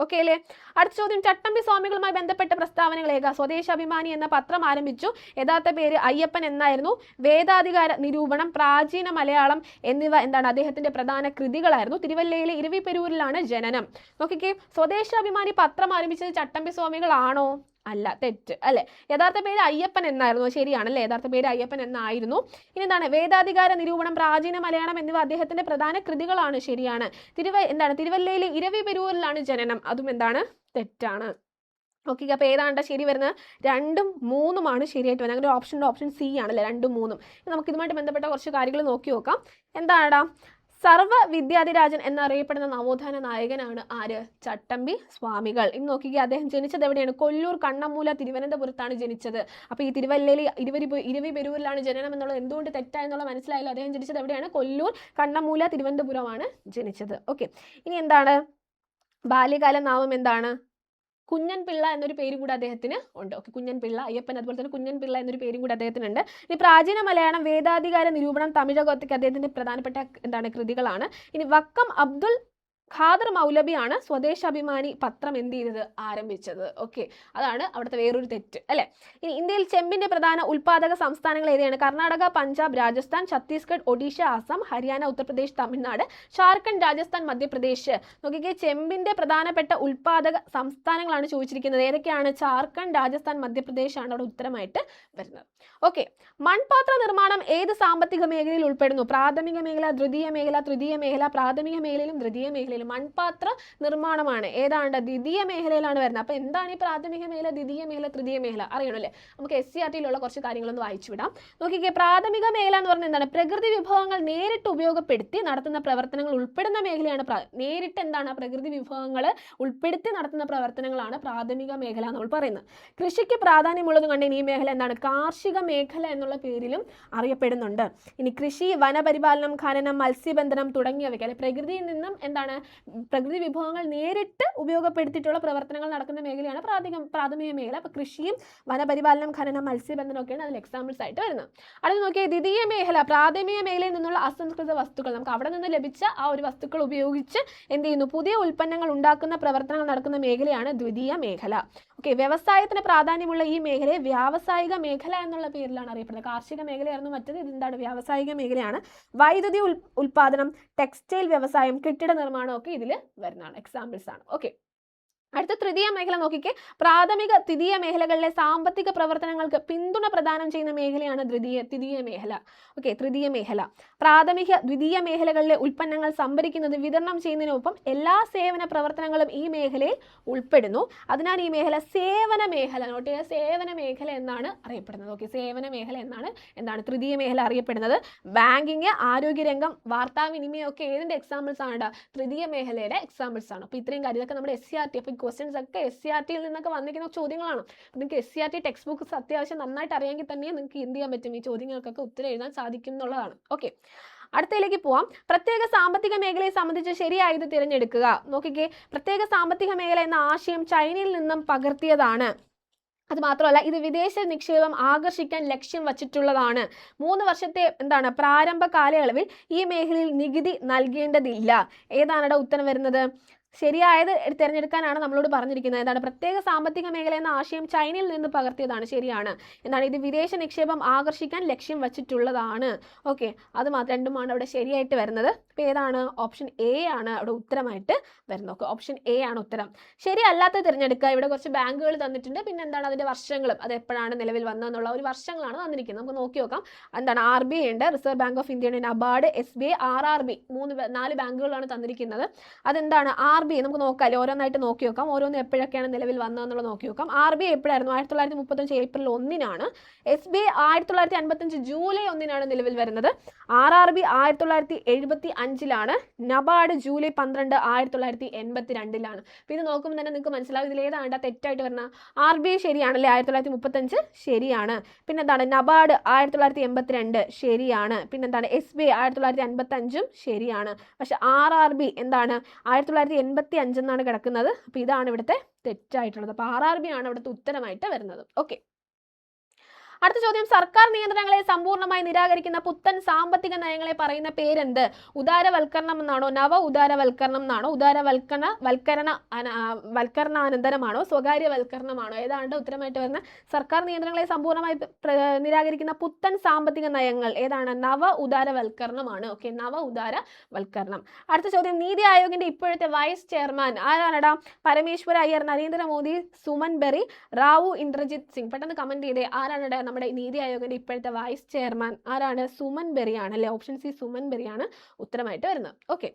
ഓക്കെ അല്ലേ. അടുത്ത ചോദ്യം. ചട്ടമ്പി സ്വാമികളുമായി ബന്ധപ്പെട്ട പ്രസ്താവനകൾ ഏക? സ്വദേശാഭിമാനി എന്ന പത്രം ആരംഭിച്ചു. യഥാർത്ഥ പേര് അയ്യപ്പൻ എന്നായിരുന്നു. വേദാധികാര നിരൂപണം, പ്രാചീന മലയാളം എന്നിവ എന്താണ്? അദ്ദേഹത്തിന്റെ പ്രധാന കൃതികളായിരുന്നു. തിരുവല്ലയിലെ ഇരവിപെരൂരിലാണ് ജനനം. നോക്കിക്കേ, സ്വദേശാഭിമാനി പത്രം ആരംഭിച്ചത് ചട്ടമ്പി സ്വാമികളാണോ? അല്ല, തെറ്റ് അല്ലെ. യഥാർത്ഥ പേര് അയ്യപ്പൻ എന്നായിരുന്നു, ശരിയാണല്ലേ, യഥാർത്ഥ പേര് അയ്യപ്പൻ എന്നായിരുന്നു. ഇനി എന്താണ്, വേദാധികാര നിരൂപണം, പ്രാചീന മലയാളം എന്നിവ അദ്ദേഹത്തിന്റെ പ്രധാന കൃതികളാണ്, ശരിയാണ്. തിരുവല്ലയിലെ ഇരവിപെരൂരിലാണ് ജനനം, അതും എന്താണ്, തെറ്റാണ്. ഓക്കെ, അപ്പോൾ ഏതാണ്ട് ശരി വരുന്നത് 2ഉം 3ഉമാണ് ശരിയായിട്ട് വരുന്നത്. അങ്ങനെ ഓപ്ഷൻ സി ആണല്ലേ, 2ഉം 3ഉം. നമുക്ക് ഇതുമായിട്ട് ബന്ധപ്പെട്ട കുറച്ച് കാര്യങ്ങൾ നോക്കി നോക്കാം. എന്താടാ, സർവ്വ വിദ്യാധിരാജൻ എന്നറിയപ്പെടുന്ന നവോത്ഥാന നായകനാണ് ആര്, ചട്ടമ്പി സ്വാമികൾ. ഇന്ന് നോക്കിക്കുക, അദ്ദേഹം ജനിച്ചത് എവിടെയാണ്, കൊല്ലൂർ കണ്ണമൂല തിരുവനന്തപുരത്താണ് ജനിച്ചത്. അപ്പോൾ ഈ തിരുവല്ലയിൽ ഇരവിപെരൂരിലാണ് ജനനം എന്നുള്ളത് എന്തുകൊണ്ട് തെറ്റായെന്നുള്ള മനസ്സിലായല്ലോ. അദ്ദേഹം ജനിച്ചത് എവിടെയാണ്, കൊല്ലൂർ കണ്ണമൂല തിരുവനന്തപുരമാണ് ജനിച്ചത്. ഓക്കെ, ഇനി എന്താണ്, ബാല്യകാല നാമം എന്താണ്, കുഞ്ഞൻ പിള്ള എന്നൊരു പേരും കൂടി അദ്ദേഹത്തിന് ഉണ്ട്. ഓക്കെ, കുഞ്ഞൻ പിള്ള, അയ്യപ്പൻ, അതുപോലെ തന്നെ കുഞ്ഞൻ പിള്ള എന്നൊരു പേരും കൂടി അദ്ദേഹത്തിനുണ്ട്. ഇനി പ്രാചീന മലയാളം, വേദാധികാര നിരൂപണം, തമിഴകത്തൊക്കെ അദ്ദേഹത്തിന്റെ പ്രധാനപ്പെട്ട എന്താണ് കൃതികളാണ്. ഇനി വക്കം അബ്ദുൽ ഖാദർ മൗലവിയാണ് സ്വദേശാഭിമാനി പത്രം എന്ത് ചെയ്തത്, ആരംഭിച്ചത്. ഓക്കെ, അതാണ് അവിടുത്തെ വേറൊരു തെറ്റ് അല്ലെ. ഇനി ഇന്ത്യയിൽ ചെമ്പിന്റെ പ്രധാന ഉൽപാദക സംസ്ഥാനങ്ങൾ ഏതാണ്, കർണാടക, പഞ്ചാബ്, രാജസ്ഥാൻ, ഛത്തീസ്ഗഡ്, ഒഡീഷ, ആസാം, ഹരിയാന, ഉത്തർപ്രദേശ്, തമിഴ്നാട്, ഝാർഖണ്ഡ്, രാജസ്ഥാൻ, മധ്യപ്രദേശ്. നോക്കിക്കേ, ചെമ്പിന്റെ പ്രധാനപ്പെട്ട ഉൽപാദക സംസ്ഥാനങ്ങളാണ് ചോദിച്ചിരിക്കുന്നത്. ഏതൊക്കെയാണ്, ഝാർഖണ്ഡ്, രാജസ്ഥാൻ, മധ്യപ്രദേശ് ആണ് അവിടെ ഉത്തരമായിട്ട് വരുന്നത്. ഓക്കെ, മൺപാത്ര നിർമ്മാണം ഏത് സാമ്പത്തിക മേഖലയിൽ ഉൾപ്പെടുന്നു, പ്രാഥമിക മേഖല, ദ്വിതീയ മേഖല, തൃതീയ മേഖല, പ്രാഥമിക മേഖലയിലും ദ്വിതീയ മേഖലയിലും. മൺപാത്ര നിർമ്മാണമാണ് ഏതാണ്ട് ദ്വിതീയ മേഖലയിലാണ് വരുന്നത്. അപ്പോൾ എന്താണ് ഈ പ്രാഥമിക മേഖല, ദ്വിതീയ മേഖല, തൃതീയ മേഖല അറിയണമല്ലേ. നമുക്ക് SCERT-യിലുള്ള കുറച്ച് കാര്യങ്ങളൊന്ന് വായിച്ചു വിടാം. നോക്കിക്കേ, പ്രാഥമിക മേഖല എന്ന് പറഞ്ഞാൽ എന്താണ്, പ്രകൃതി വിഭവങ്ങൾ നേരിട്ട് ഉപയോഗപ്പെടുത്തി നടത്തുന്ന പ്രവർത്തനങ്ങൾ ഉൾപ്പെടുന്ന മേഖലയാണ്. നേരിട്ട് എന്താണ്, പ്രകൃതി വിഭവങ്ങൾ ഉൾപ്പെടുത്തി നടത്തുന്ന പ്രവർത്തനങ്ങളാണ് പ്രാഥമിക മേഖല നമ്മൾ പറയുന്നത്. കൃഷിക്ക് പ്രാധാന്യമുള്ളത് കൊണ്ട് ഈ മേഖല എന്താണ്, കാർഷിക മേഖല എന്നുള്ള പേരിലും അറിയപ്പെടുന്നുണ്ട്. ഇനി കൃഷി, വനപരിപാലനം, ഖനനം, മത്സ്യബന്ധനം തുടങ്ങിയവയ്ക്ക് അല്ലെ പ്രകൃതിയിൽ നിന്നും എന്താണ്, പ്രകൃതി വിഭവങ്ങൾ നേരിട്ട് ഉപയോഗപ്പെടുത്തിയിട്ടുള്ള പ്രവർത്തനങ്ങൾ നടക്കുന്ന മേഖലയാണ് പ്രാഥമിക മേഖല. അപ്പോൾ കൃഷിയും വനപരിപാലനം, ഖനനം, മത്സ്യബന്ധനം ഒക്കെയാണ് അതിൽ എക്സാമ്പിൾസ് ആയിട്ട് വരുന്നത്. അടുത്ത് നോക്കിയാൽ ദ്വിതീയ മേഖല, പ്രാഥമിക മേഖലയിൽ നിന്നുള്ള അസംസ്കൃത വസ്തുക്കൾ, നമുക്ക് അവിടെ നിന്ന് ലഭിച്ച ആ ഒരു വസ്തുക്കൾ ഉപയോഗിച്ച് എന്ത് ചെയ്യുന്നു, പുതിയ ഉൽപ്പന്നങ്ങൾ ഉണ്ടാക്കുന്ന പ്രവർത്തനങ്ങൾ നടക്കുന്ന മേഖലയാണ് ദ്വിതീയ മേഖല. ഓക്കെ, വ്യവസായത്തിന് പ്രാധാന്യമുള്ള ഈ മേഖലയെ വ്യാവസായിക മേഖല എന്നുള്ള പേരിലാണ് അറിയപ്പെടുന്നത്. കാർഷിക മേഖലയായിരുന്നു മറ്റത്, ഇതെന്താണ്, വ്യാവസായിക മേഖലയാണ്. വൈദ്യുതി ഉൽപാദനം, ടെക്സ്റ്റൈൽ വ്യവസായം, കെട്ടിട നിർമ്മാണം ഒക്കെ ഇതിൽ വരുന്നതാണ്, എക്സാമ്പിൾസ് ആണ്. ഓക്കെ, അടുത്ത തൃതീയ മേഖല നോക്കിക്കേ, പ്രാഥമിക ദ്വിതീയ മേഖലകളിലെ സാമ്പത്തിക പ്രവർത്തനങ്ങൾക്ക് പിന്തുണ പ്രദാനം ചെയ്യുന്ന മേഖലയാണ് തൃതീയ മേഖല. ഓക്കെ, തൃതീയ മേഖല പ്രാഥമിക ദ്വിതീയ മേഖലകളിലെ ഉൽപ്പന്നങ്ങൾ സംഭരിക്കുന്നത്, വിതരണം ചെയ്യുന്നതിനൊപ്പം എല്ലാ സേവന പ്രവർത്തനങ്ങളും ഈ മേഖലയിൽ ഉൾപ്പെടുന്നു. അതിനാൽ ഈ മേഖല സേവന മേഖല, നോട്ട് ചെയ്യുക, സേവന മേഖല എന്നാണ് അറിയപ്പെടുന്നത്. ഓക്കെ, സേവന മേഖല എന്താണ് തൃതീയ മേഖല അറിയപ്പെടുന്നത്. ബാങ്കിങ്, ആരോഗ്യരംഗം, വാർത്താവിനിമയം ഒക്കെ ഏതിന്റെ എക്സാമ്പിൾസ് ആണ്, തൃതീയ മേഖലയുടെ എക്സാമ്പിൾസ് ആണ്. അപ്പോൾ ഇത്രയും കാര്യം, ഇതൊക്കെ നമ്മുടെ SCERT, അപ്പോൾ ക്വസ്റ്റ്യൻസ് ഒക്കെ SCERT-യിൽ നിന്നൊക്കെ വന്നിരിക്കുന്ന ചോദ്യങ്ങളാണ്. നിങ്ങൾക്ക് SCERT ടെക്സ്റ്റ് ബുക്ക്സ് അത്യാവശ്യം നന്നായിട്ട് അറിയാമെങ്കിൽ തന്നെ നിങ്ങൾക്ക് എന്ത് ചെയ്യാൻ പറ്റും, ഈ ചോദ്യങ്ങൾക്കൊക്കെ ഉത്തരം എഴുതാൻ സാധിക്കും എന്നുള്ളതാണ്. ഓക്കെ, അടുത്തതിലേക്ക് പോവാം. പ്രത്യേക സാമ്പത്തിക മേഖലയെ സംബന്ധിച്ച് ശരിയായത് തിരഞ്ഞെടുക്കുക. നോക്കിക്കേ, പ്രത്യേക സാമ്പത്തിക മേഖല എന്ന ആശയം ചൈനയിൽ നിന്നും പകർത്തിയതാണ്. അത് മാത്രമല്ല, ഇത് വിദേശ നിക്ഷേപം ആകർഷിക്കാൻ ലക്ഷ്യം വച്ചിട്ടുള്ളതാണ്. 3 വർഷത്തെ എന്താണ് പ്രാരംഭ കാലയളവിൽ ഈ മേഖലയിൽ നികുതി നൽകേണ്ടതില്ല. ഏതാണ് ഉത്തരം വരുന്നത്, ശരിയായത് തിരഞ്ഞെടുക്കാനാണ് നമ്മളോട് പറഞ്ഞിരിക്കുന്നത്. എന്താണ്, പ്രത്യേക സാമ്പത്തിക മേഖല എന്ന ആശയം ചൈനയിൽ നിന്ന് പകർത്തിയതാണ്, ശരിയാണ്. എന്താണ്, ഇത് വിദേശ നിക്ഷേപം ആകർഷിക്കാൻ ലക്ഷ്യം വച്ചിട്ടുള്ളതാണ്. ഓക്കെ, അത് രണ്ടുമാണ് അവിടെ ശരിയായിട്ട് വരുന്നത്. അപ്പോൾ ഏതാണ്, ഓപ്ഷൻ A ആണ് അവിടെ ഉത്തരമായിട്ട് വരുന്നത്. ഓക്കെ, ഓപ്ഷൻ A ആണ് ഉത്തരം. ശരിയല്ലാത്ത തിരഞ്ഞെടുക്കുക. ഇവിടെ കുറച്ച് ബാങ്കുകൾ തന്നിട്ടുണ്ട്, പിന്നെ എന്താണ് അതിൻ്റെ വർഷങ്ങളും, അത് എപ്പോഴാണ് നിലവിൽ വന്നതെന്നുള്ള ഒരു വർഷങ്ങളാണ് തന്നിരിക്കുന്നത്. നമുക്ക് നോക്കി നോക്കാം. എന്താണ്, RBI ഉണ്ട്, റിസർവ് ബാങ്ക് ഓഫ് ഇന്ത്യ ഉണ്ട്, നബാർഡ്, SBI, RRB, 4 ബാങ്കുകളാണ് തന്നിരിക്കുന്നത്. അതെന്താണ്, RBI നമുക്ക് നോക്കാം, ഓരോന്നായിട്ട് നോക്കി നോക്കാം. ഓരോന്ന് എപ്പോഴൊക്കെയാണ് നിലവിൽ വന്നതെന്നുള്ളത് നോക്കി നോക്കാം. RBI എപ്പോഴായിരുന്നു, 1935 ഏപ്രിൽ 1-നാണ്. SBI 1955 ജൂലൈ 1-നാണ് നിലവിൽ വരുന്നത്. RRB 1975-ലാണ്. നബാർഡ് ജൂലൈ 12 1982-ലാണ്. അപ്പോൾ ഇത് നോക്കുമ്പോൾ തന്നെ നിങ്ങൾക്ക് മനസ്സിലാവും ഇതിലേതാണ് തെറ്റായിട്ട് വരുന്നത്. RBI ശരിയാണല്ലേ, 1935 ശരിയാണ്. പിന്നെന്താണ്, നബാർഡ് 1982 ശരിയാണ്. പിന്നെന്താണ്, SBI 1955 ശരിയാണ്. പക്ഷെ RRB എന്താണ് 1985 എന്നാണ് കിടക്കുന്നത്. അപ്പോൾ ഇതാണ് ഇവിടുത്തെ തെറ്റായിട്ടുള്ളത്. അപ്പോൾ RRB ആണ് ഇവിടുത്തെ ഉത്തരമായിട്ട് വരുന്നത്. ഓക്കെ, അടുത്ത ചോദ്യം, സർക്കാർ നിയന്ത്രണങ്ങളെ സമ്പൂർണ്ണമായി നിരാകരിക്കുന്ന പുത്തൻ സാമ്പത്തിക നയങ്ങളെ പറയുന്ന പേരെന്ത്? ഉദാരവൽക്കരണം എന്നാണോ, നവ ഉദാരവൽക്കരണം എന്നാണോ, വൽക്കരണാനന്തരമാണോ, സ്വകാര്യവൽക്കരണമാണോ? ഏതാണ്ട് ഉത്തരമായിട്ട് വരുന്ന സർക്കാർ നിയന്ത്രണങ്ങളെ സമ്പൂർണ്ണമായി നിരാകരിക്കുന്ന പുത്തൻ സാമ്പത്തിക നയങ്ങൾ ഏതാണ്? നവ ഉദാരവൽക്കരണമാണ്. ഓക്കെ, നവ ഉദാരവൽക്കരണം. അടുത്ത ചോദ്യം, നീതി ആയോഗിന്റെ ഇപ്പോഴത്തെ വൈസ് ചെയർമാൻ ആരാണടാ? പരമേശ്വര അയ്യർ, നരേന്ദ്രമോദി, സുമൻ ബെറി, റാവു ഇന്ദ്രജിത് സിംഗ്. പെട്ടെന്ന് കമന്റ് ചെയ്തേ, ആരാണ് നമ്മുടെ നീതി ആയോഗിന്റെ ഇപ്പോഴത്തെ വൈസ് ചെയർമാൻ? ആരാണ്? സുമൻ ബെറി ആണ് അല്ലെ. ഓപ്ഷൻ സി സുമൻ ബെറി ആണ് ഉത്തരമായിട്ട് വരുന്നത്. ഓക്കെ,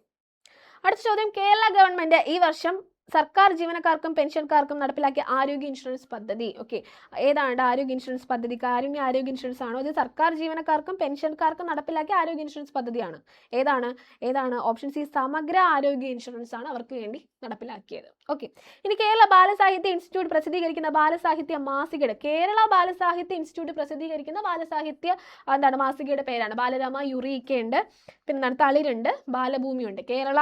അടുത്ത ചോദ്യം, കേരള ഗവൺമെന്റ് ഈ വർഷം സർക്കാർ ജീവനക്കാർക്കും പെൻഷൻകാർക്കും നടപ്പിലാക്കിയ ആരോഗ്യ ഇൻഷുറൻസ് പദ്ധതി. ഓക്കെ, ഏതാണ് ആരോഗ്യ ഇൻഷുറൻസ് പദ്ധതി? കാരുണ്യ ആരോഗ്യ ഇൻഷുറൻസ് ആണോ? ഇത് സർക്കാർ ജീവനക്കാർക്കും പെൻഷൻകാർക്കും നടപ്പിലാക്കിയ ആരോഗ്യ ഇൻഷുറൻസ് പദ്ധതിയാണ്. ഏതാണ്? ഓപ്ഷൻ സി സമഗ്ര ആരോഗ്യ ഇൻഷുറൻസ് ആണ് അവർക്ക് വേണ്ടി നടപ്പിലാക്കിയത്. ഓക്കെ, ഇനി കേരള ബാലസാഹിത്യ ഇൻസ്റ്റിറ്റ്യൂട്ട് പ്രസിദ്ധീകരിക്കുന്ന ബാലസാഹിത്യ മാസികയുടെ, കേരള ബാലസാഹിത്യ ഇൻസ്റ്റിറ്റ്യൂട്ട് പ്രസിദ്ധീകരിക്കുന്ന ബാലസാഹിത്യ മാസികയുടെ പേരാണ്? ബാലരമ, യുറീക്ക ഉണ്ട്, പിന്നെ തളിരുണ്ട്, ബാലഭൂമിയുണ്ട്. കേരള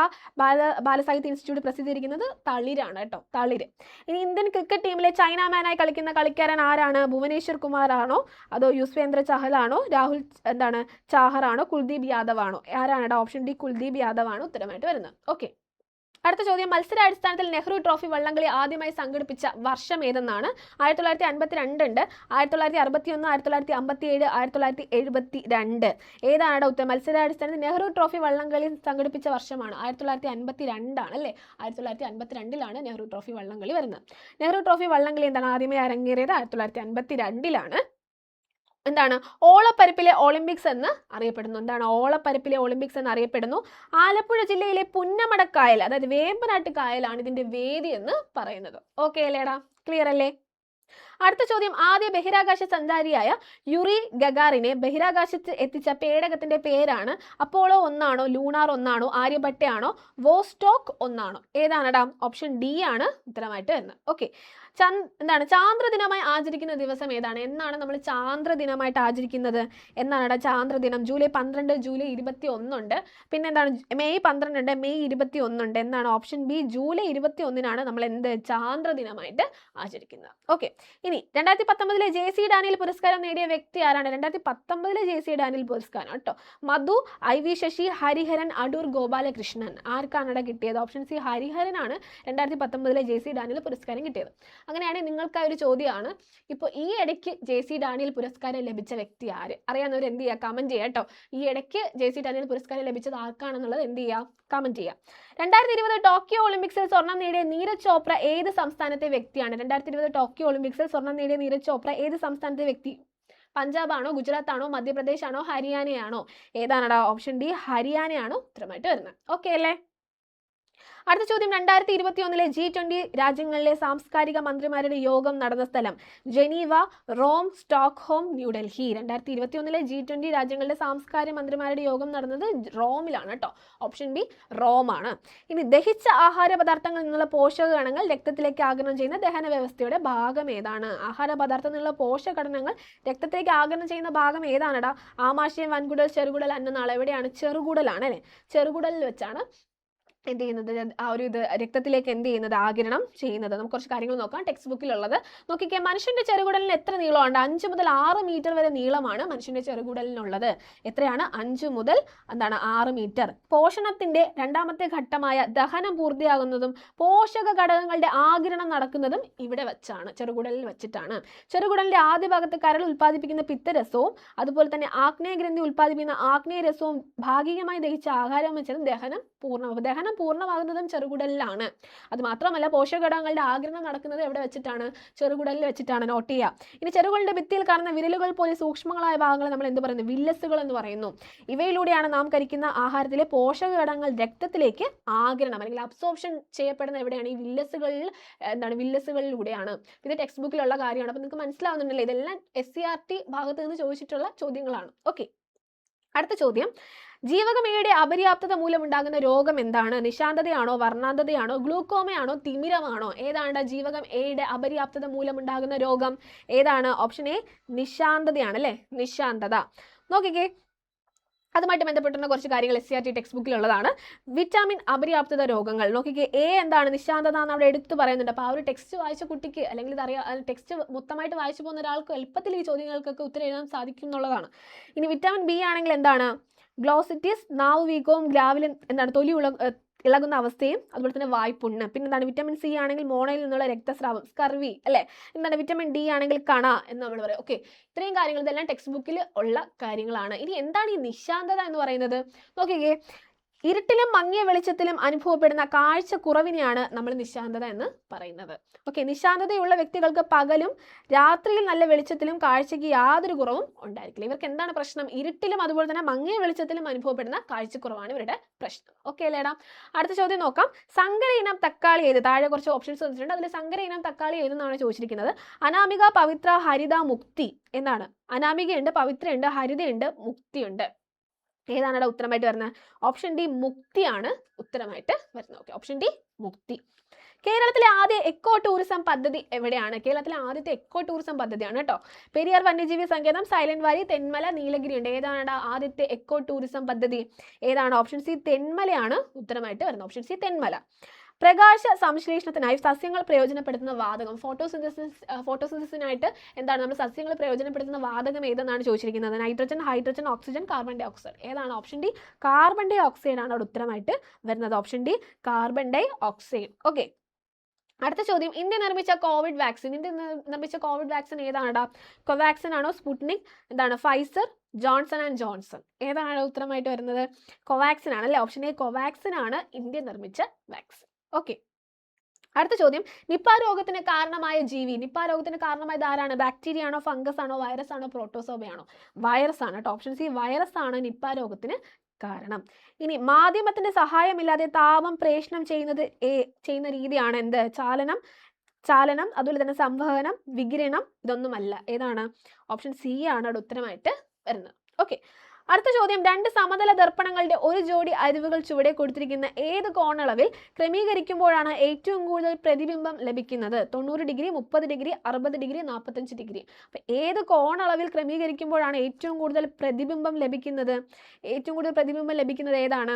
ബാലസാഹിത്യ ഇൻസ്റ്റിറ്റ്യൂട്ട് പ്രസിദ്ധീകരിക്കുന്നത് തളിരാണ് കേട്ടോ, തളിര്. ഇനി ഇന്ത്യൻ ക്രിക്കറ്റ് ടീമിലെ ചൈനാമാനായി കളിക്കുന്ന കളിക്കാരൻ ആരാണ്? ഭുവനേശ്വർ കുമാർ ആണോ, അതോ യുസ്വേന്ദ്ര ചഹൽ ആണോ, രാഹുൽ ചാഹർ ആണോ, കുൽദീപ് യാദവ് ആണോ? ആരാണ്? ഓപ്ഷൻ ഡി കുൽദീപ് യാദവ് ആണ് ഉത്തരമായിട്ട് വരുന്നത്. ഓക്കെ, അടുത്ത ചോദ്യം, മത്സരാടിസ്ഥാനത്തിൽ നെഹ്റു ട്രോഫി വള്ളംകളി ആദ്യമായി സംഘടിപ്പിച്ച വർഷം ഏതെന്നാണ്? 1952 ഉണ്ട്, 1961, 1957, 1972. ഏതാണ് ഉത്തരം? മത്സരാടിസ്ഥാനത്തിൽ നെഹ്റു ട്രോഫി വള്ളംകളി സംഘടിപ്പിച്ച വർഷമാണ് 1952 ആണ് അല്ലേ. 1952 നെഹ്റു ട്രോഫി വള്ളംകളി വരുന്നത്. നെഹ്റു ട്രോഫി വള്ളംകളി ആദ്യമായി അരങ്ങേറിയത് 1952 എന്താണ്? ഓളപ്പരപ്പിലെ ഒളിമ്പിക്സ് എന്ന് അറിയപ്പെടുന്നു. എന്താണ്? ഓളപ്പരപ്പിലെ ഒളിമ്പിക്സ് എന്ന് അറിയപ്പെടുന്നു. ആലപ്പുഴ ജില്ലയിലെ പുന്നമടക്കായൽ, അതായത് വേമ്പനാട്ട് കായലാണ് ഇതിന്റെ വേദി എന്ന് പറയുന്നത്. ഓക്കെ അല്ലേടാ, ക്ലിയർ അല്ലേ? അടുത്ത ചോദ്യം, ആദ്യ ബഹിരാകാശ സഞ്ചാരിയായ യുറി ഗഗാറിനെ ബഹിരാകാശത്ത് എത്തിച്ച പേടകത്തിന്റെ പേരാണ്? അപ്പോളോ 1 ആണോ, ലൂണാർ 1 ആണോ, ആര്യഭട്ട ആണോ, വോസ്റ്റോക്ക് 1 ആണോ? ഏതാണടാ? ഓപ്ഷൻ ഡി ആണ് ഉത്തരമായിട്ട് വരുന്നത്. ഓക്കെ, ചാന്ദ്രദിനമായി ആചരിക്കുന്ന ദിവസം ഏതാണ്? എന്നാണ് നമ്മൾ ചാന്ദ്രദിനമായിട്ട് ആചരിക്കുന്നത്? എന്നാണ് ചാന്ദ്രദിനം? ജൂലൈ 12, ജൂലൈ 21 ഉണ്ട്, പിന്നെ എന്താണ്? മെയ് 12 ഉണ്ട്, മെയ് 21 ഉണ്ട്. എന്നാണ്? ഓപ്ഷൻ ബി ജൂലൈ 21 നമ്മൾ എന്ത് ചാന്ദ്രദിനമായിട്ട് ആചരിക്കുന്നത്. ഓക്കെ, ഇനി 2019 JC ഡാനിയൽ പുരസ്കാരം നേടിയ വ്യക്തി ആരാണ്? 2019 JC ഡാനിയൽ പുരസ്കാരം കേട്ടോ. മധു, IV ശശി, ഹരിഹരൻ, അടൂർ ഗോപാലകൃഷ്ണൻ. ആർക്കാണ് കിട്ടിയത്? ഓപ്ഷൻ സി ഹരിഹരനാണ് 2019 JC ഡാനിയൽ പുരസ്കാരം കിട്ടിയത്. അങ്ങനെയാണെങ്കിൽ നിങ്ങൾക്കായ ഒരു ചോദ്യമാണ്, ഇപ്പോൾ ഈ ഇടയ്ക്ക് JC ഡാനിയൽ പുരസ്കാരം ലഭിച്ച വ്യക്തി ആര്? അറിയാവുന്നവർ എന്ത് ചെയ്യുക? കമന്റ് ചെയ്യുക കേട്ടോ. ഈ ഇടയ്ക്ക് JC ഡാനിയൽ പുരസ്കാരം ലഭിച്ചത് ആർക്കാണെന്നുള്ളത് എന്ത് ചെയ്യുക? കമന്റ് ചെയ്യുക. 2020 ടോക്കിയോ ഒളിമ്പിക്സിൽ സ്വർണം നേടിയ നീരജ് ചോപ്ര ഏത് സംസ്ഥാനത്തെ വ്യക്തിയാണ്? 2020 ടോക്കിയോ ഒളിമ്പിക്സിൽ സ്വർണം നേടിയ നീരജ് ചോപ്ര ഏത് സംസ്ഥാനത്തെ വ്യക്തി? പഞ്ചാബ് ആണോ, ഗുജറാത്ത് ആണോ, മധ്യപ്രദേശ് ആണോ, ഹരിയാനയാണോ? ഏതാണടാ? ഓപ്ഷൻ ഡി ഹരിയാനയാണ് ഉത്തരമായിട്ട് വരുന്നത്. ഓക്കെ അല്ലേ? അടുത്ത ചോദ്യം, 2021 G20 രാജ്യങ്ങളിലെ സാംസ്കാരിക മന്ത്രിമാരുടെ യോഗം നടന്ന സ്ഥലം? Geneva, Rome, Stockholm, New Delhi. 2021 G20 രാജ്യങ്ങളുടെ സാംസ്കാരിക മന്ത്രിമാരുടെ യോഗം നടന്നത് റോമിലാണ് കേട്ടോ. ഓപ്ഷൻ ബി റോം ആണ്. ഇനി ദഹിച്ച ആഹാര പദാർത്ഥങ്ങളിൽ നിന്നുള്ള പോഷകഘടകങ്ങൾ രക്തത്തിലേക്ക് ആഗിരണം ചെയ്യുന്ന ദഹന വ്യവസ്ഥയുടെ ഭാഗം ഏതാണ്? ആഹാര പദാർത്ഥത്തിൽ നിന്നുള്ള പോഷകഘടകങ്ങൾ രക്തത്തിലേക്ക് ആഗിരണം ചെയ്യുന്ന ഭാഗം ഏതാണടാ? ആമാശയം, വൻകുടൽ, ചെറുകുടൽ, അന്നനാളം. എവിടെയാണ്? ചെറുകുടലാണ് അല്ലേ. ചെറുകുടലിൽ വെച്ചാണ് എന്ത് ചെയ്യുന്നത്? ആ ഒരു രക്തത്തിലേക്ക് എന്ത് ചെയ്യുന്നത്? ആഗിരണം ചെയ്യുന്നത്. നമുക്ക് കുറച്ച് കാര്യങ്ങൾ നോക്കാം ടെക്സ്റ്റ് ബുക്കിലുള്ളത്. നോക്കിക്കേ, മനുഷ്യന്റെ ചെറുകുടലിന് എത്ര നീളമുണ്ട്? 5 മുതൽ 6 മീറ്റർ വരെ നീളമാണ് മനുഷ്യന്റെ ചെറുകുടലിനുള്ളത്. എത്രയാണ്? 5 മുതൽ 6 മീറ്റർ. പോഷണത്തിന്റെ രണ്ടാമത്തെ ഘട്ടമായ ദഹനം പൂർത്തിയാകുന്നതും പോഷക ഘടകങ്ങളുടെ ആഗിരണം നടക്കുന്നതും ഇവിടെ വെച്ചാണ്, ചെറുകുടലിൽ വെച്ചിട്ടാണ്. ചെറുകുടലിന്റെ ആദ്യ ഭാഗത്ത് കരൾ ഉൽപ്പാദിപ്പിക്കുന്ന പിത്തരസവും അതുപോലെ തന്നെ ആഗ്നേയ ഗ്രന്ഥി ഉൽപ്പാദിപ്പിക്കുന്ന ആഗ്നേയരസവും ഭാഗികമായി ദഹിച്ച ആഹാരം വെച്ചാൽ ദഹനം പൂർണ്ണമാകുന്നതും ചെറുകുടലിലാണ്. അത് മാത്രമല്ല, പോഷകഘടകങ്ങളുടെ ആഗിരണം നടക്കുന്നത് എവിടെ വെച്ചിട്ടാണ്? ചെറുകുടലിൽ വെച്ചിട്ടാണ്. നോട്ട് ചെയ്യുക. ഇനി ചെറുകുടലിന്റെ ഭിത്തിയിൽ കാണുന്ന വിരലുകൾ പോലെ സൂക്ഷ്മങ്ങളായ ഭാഗങ്ങൾ നമ്മൾ എന്ത് പറയുന്നു? വില്ലസുകൾ എന്ന് പറയുന്നു. ഇവയിലൂടെയാണ് നാം കഴിക്കുന്ന ആഹാരത്തിലെ പോഷകഘടകങ്ങൾ രക്തത്തിലേക്ക് ആഗിരണം അല്ലെങ്കിൽ അബ്സോർപ്ഷൻ ചെയ്യപ്പെടുന്ന എവിടെയാണ്? ഈ വില്ലസുകളിലൂടെയാണ്. ഇത് ടെക്സ്റ്റ് ബുക്കിലുള്ള കാര്യമാണ്. അപ്പൊ നിങ്ങൾക്ക് മനസ്സിലാവുന്നുണ്ടല്ലോ, ഇതെല്ലാം SCRT ഭാഗത്ത് നിന്ന് ചോദിച്ചിട്ടുള്ള ചോദ്യങ്ങളാണ്. ഓക്കെ, അടുത്ത ചോദ്യം, ജീവകമയുടെ അപര്യാപ്തത മൂലമുണ്ടാകുന്ന രോഗം എന്താണ്? നിശാന്തതയാണോ, വർണ്ണാന്തതയാണോ, ഗ്ലൂക്കോമയാണോ, തിമിരമാണോ? ഏതാണ് ജീവകം എയുടെ അപര്യാപ്തത മൂലമുണ്ടാകുന്ന രോഗം? ഏതാണ്? ഓപ്ഷൻ എ നിശാന്തതയാണ് അല്ലേ. നിശാന്തത. നോക്കിക്കേ, അതുമായിട്ട് ബന്ധപ്പെട്ടുള്ള കുറച്ച് കാര്യങ്ങൾ SCERT ടെക്സ്റ്റ് ബുക്കിലുള്ളതാണ്. വിറ്റാമിൻ അപര്യാപ്തത രോഗങ്ങൾ. നോക്കിക്കേ, എ എന്താണ്? നിശാന്തത എന്ന് അവിടെ എടുത്തു പറയുന്നുണ്ട്. അപ്പോൾ ആ ഒരു ടെക്സ്റ്റ് വായിച്ച കുട്ടിക്ക്, അല്ലെങ്കിൽ ഇതറിയാം, ടെക്സ്റ്റ് മൊത്തമായിട്ട് വായിച്ചു പോകുന്ന ഒരാൾക്ക് എളുപ്പത്തിൽ ഈ ചോദ്യങ്ങൾക്കൊക്കെ ഉത്തരം എഴുതാൻ സാധിക്കും എന്നുള്ളതാണ്. ഇനി വിറ്റാമിൻ ബി ആണെങ്കിൽ എന്താണ്? ഗ്ലോസിറ്റിസ്, നാവ് വീക്കവും ഗ്രാവിലും എന്താണ്? തൊലി ഇളകുന്ന അവസ്ഥയും അതുപോലെ തന്നെ വായ്പുണ്ണ്. പിന്നെ എന്താണ്? വിറ്റാമിൻ സി ആണെങ്കിൽ മോണയിൽ നിന്നുള്ള രക്തസ്രാവം, സ്കർവി അല്ലേ? എന്താണ്? വിറ്റാമിൻ ഡി ആണെങ്കിൽ കണ എന്ന് നമ്മൾ പറയും. ഓക്കെ, ഇത്രയും കാര്യങ്ങൾ ഇതെല്ലാം ടെക്സ്റ്റ് ബുക്കിൽ ഉള്ള കാര്യങ്ങളാണ്. ഇനി എന്താണ് ഈ നിശാന്തത എന്ന് പറയുന്നത്? നോക്കിക്കേ, ഇരുട്ടിലും മങ്ങിയ വെളിച്ചത്തിലും അനുഭവപ്പെടുന്ന കാഴ്ച കുറവിനെയാണ് നമ്മൾ നിശാന്തത എന്ന് പറയുന്നത്. ഓക്കെ, നിശാന്തതയുള്ള വ്യക്തികൾക്ക് പകലും രാത്രിയിൽ നല്ല വെളിച്ചത്തിലും കാഴ്ചയ്ക്ക് യാതൊരു കുറവും ഉണ്ടായിരിക്കില്ല. ഇവർക്ക് എന്താണ് പ്രശ്നം? ഇരുട്ടിലും അതുപോലെ തന്നെ മങ്ങിയ വെളിച്ചത്തിലും അനുഭവപ്പെടുന്ന കാഴ്ചക്കുറവാണ് ഇവരുടെ പ്രശ്നം. ഓക്കെ അല്ലേടാ? അടുത്ത ചോദ്യം നോക്കാം. സങ്കര ഇനം തക്കാളി ഏത്? താഴെ കുറച്ച് ഓപ്ഷൻസ് തന്നിട്ടുണ്ട്. അതിൽ സങ്കര ഇനം തക്കാളി ഏതെന്നാണ് ചോദിച്ചിരിക്കുന്നത്. അനാമിക, പവിത്ര, ഹരിത, മുക്തി എന്നാണ്. അനാമികയുണ്ട്, പവിത്രയുണ്ട്, ഹരിതയുണ്ട്, മുക്തിയുണ്ട്. ഏതാണ് ഇവിടെ ഉത്തരമായിട്ട് വരുന്നത്? ഓപ്ഷൻ ഡി മുക്തിയാണ് ഉത്തരമായിട്ട് വരുന്നത്. ഓക്കെ, ഓപ്ഷൻ ഡി മുക്തി. കേരളത്തിലെ ആദ്യ എക്കോ ടൂറിസം പദ്ധതി എവിടെയാണ്? കേരളത്തിലെ ആദ്യത്തെ എക്കോ ടൂറിസം പദ്ധതിയാണ് കേട്ടോ. പെരിയാർ വന്യജീവി സങ്കേതം, സൈലന്റ് വാലി, തെന്മല, നീലഗിരി ഉണ്ട്. ഏതാണ് ആദ്യത്തെ എക്കോ ടൂറിസം പദ്ധതി? ഏതാണ്? ഓപ്ഷൻ സി തെന്മലയാണ് ഉത്തരമായിട്ട് വരുന്നത്. Option C Thenmala. പ്രകാശ സംശ്ലേഷണത്തിനായി സസ്യങ്ങൾ പ്രയോജനപ്പെടുത്തുന്ന വാതകം, ഫോട്ടോസിന്തസിനായിട്ട് എന്താണ് നമ്മൾ സസ്യങ്ങൾ പ്രയോജനപ്പെടുത്തുന്ന വാതകം ഏതെന്നാണ് ചോദിച്ചിരിക്കുന്നത്. Nitrogen, hydrogen, oxygen, carbon dioxide. ഏതാണ്? Option D carbon dioxide ആണ് അവിടെ ഉത്തരമായിട്ട് വരുന്നത്. Option D carbon dioxide. Okay, അടുത്ത ചോദ്യം. ഇന്ത്യ നിർമ്മിച്ച കോവിഡ് വാക്സിൻ ഏതാണ്? കോവാക്സിൻ ആണോ? സ്പുട്നിക്, എന്താണ്? Pfizer, Johnson and Johnson. ഏതാണ് ഉത്തരമായിട്ട് വരുന്നത്? കോവാക്സിൻ ആണ് അല്ലേ? ഓപ്ഷൻ എ കോവാക്സിൻ ആണ് ഇന്ത്യ നിർമ്മിച്ച വാക്സിൻ. ഓക്കെ, അടുത്ത ചോദ്യം. നിപ്പ രോഗത്തിന് കാരണമായ ജീവി. നിപ്പ രോഗത്തിന് കാരണമായത് ആരാണ്? ബാക്ടീരിയ ആണോ? ഫംഗസ് ആണോ? വൈറസ് ആണോ? പ്രോട്ടോസോവയാണോ? വൈറസ് ആണ് കേട്ടോ. ഓപ്ഷൻ സി വൈറസ് ആണ് നിപ്പ രോഗത്തിന് കാരണം. ഇനി മാധ്യമത്തിന്റെ സഹായമില്ലാതെ താപം പ്രേഷണം ചെയ്യുന്ന രീതിയാണ് എന്ത്? ചാലനം, അതുപോലെ തന്നെ സംവഹനം, വികിരണം. ഇതൊന്നുമല്ല. ഏതാണ്? ഓപ്ഷൻ സി ആണ് അവിടെ ഉത്തരമായിട്ട് വരുന്നത്. ഓക്കെ, അടുത്ത ചോദ്യം. രണ്ട് സമതല ദർപ്പണങ്ങളുടെ ഒരു ജോഡി അരിവുകൾ ചുവടെ കൊടുത്തിരിക്കുന്ന ഏത് കോണളവിൽ ക്രമീകരിക്കുമ്പോഴാണ് ഏറ്റവും കൂടുതൽ പ്രതിബിംബം ലഭിക്കുന്നത്? 90 ഡിഗ്രി, 30 ഡിഗ്രി, 60 ഡിഗ്രി, 45 ഡിഗ്രി. അപ്പൊ ഏത് കോണളവിൽ ക്രമീകരിക്കുമ്പോഴാണ് ഏറ്റവും കൂടുതൽ പ്രതിബിംബം ലഭിക്കുന്നത്? ഏറ്റവും കൂടുതൽ പ്രതിബിംബം ലഭിക്കുന്നത് ഏതാണ്?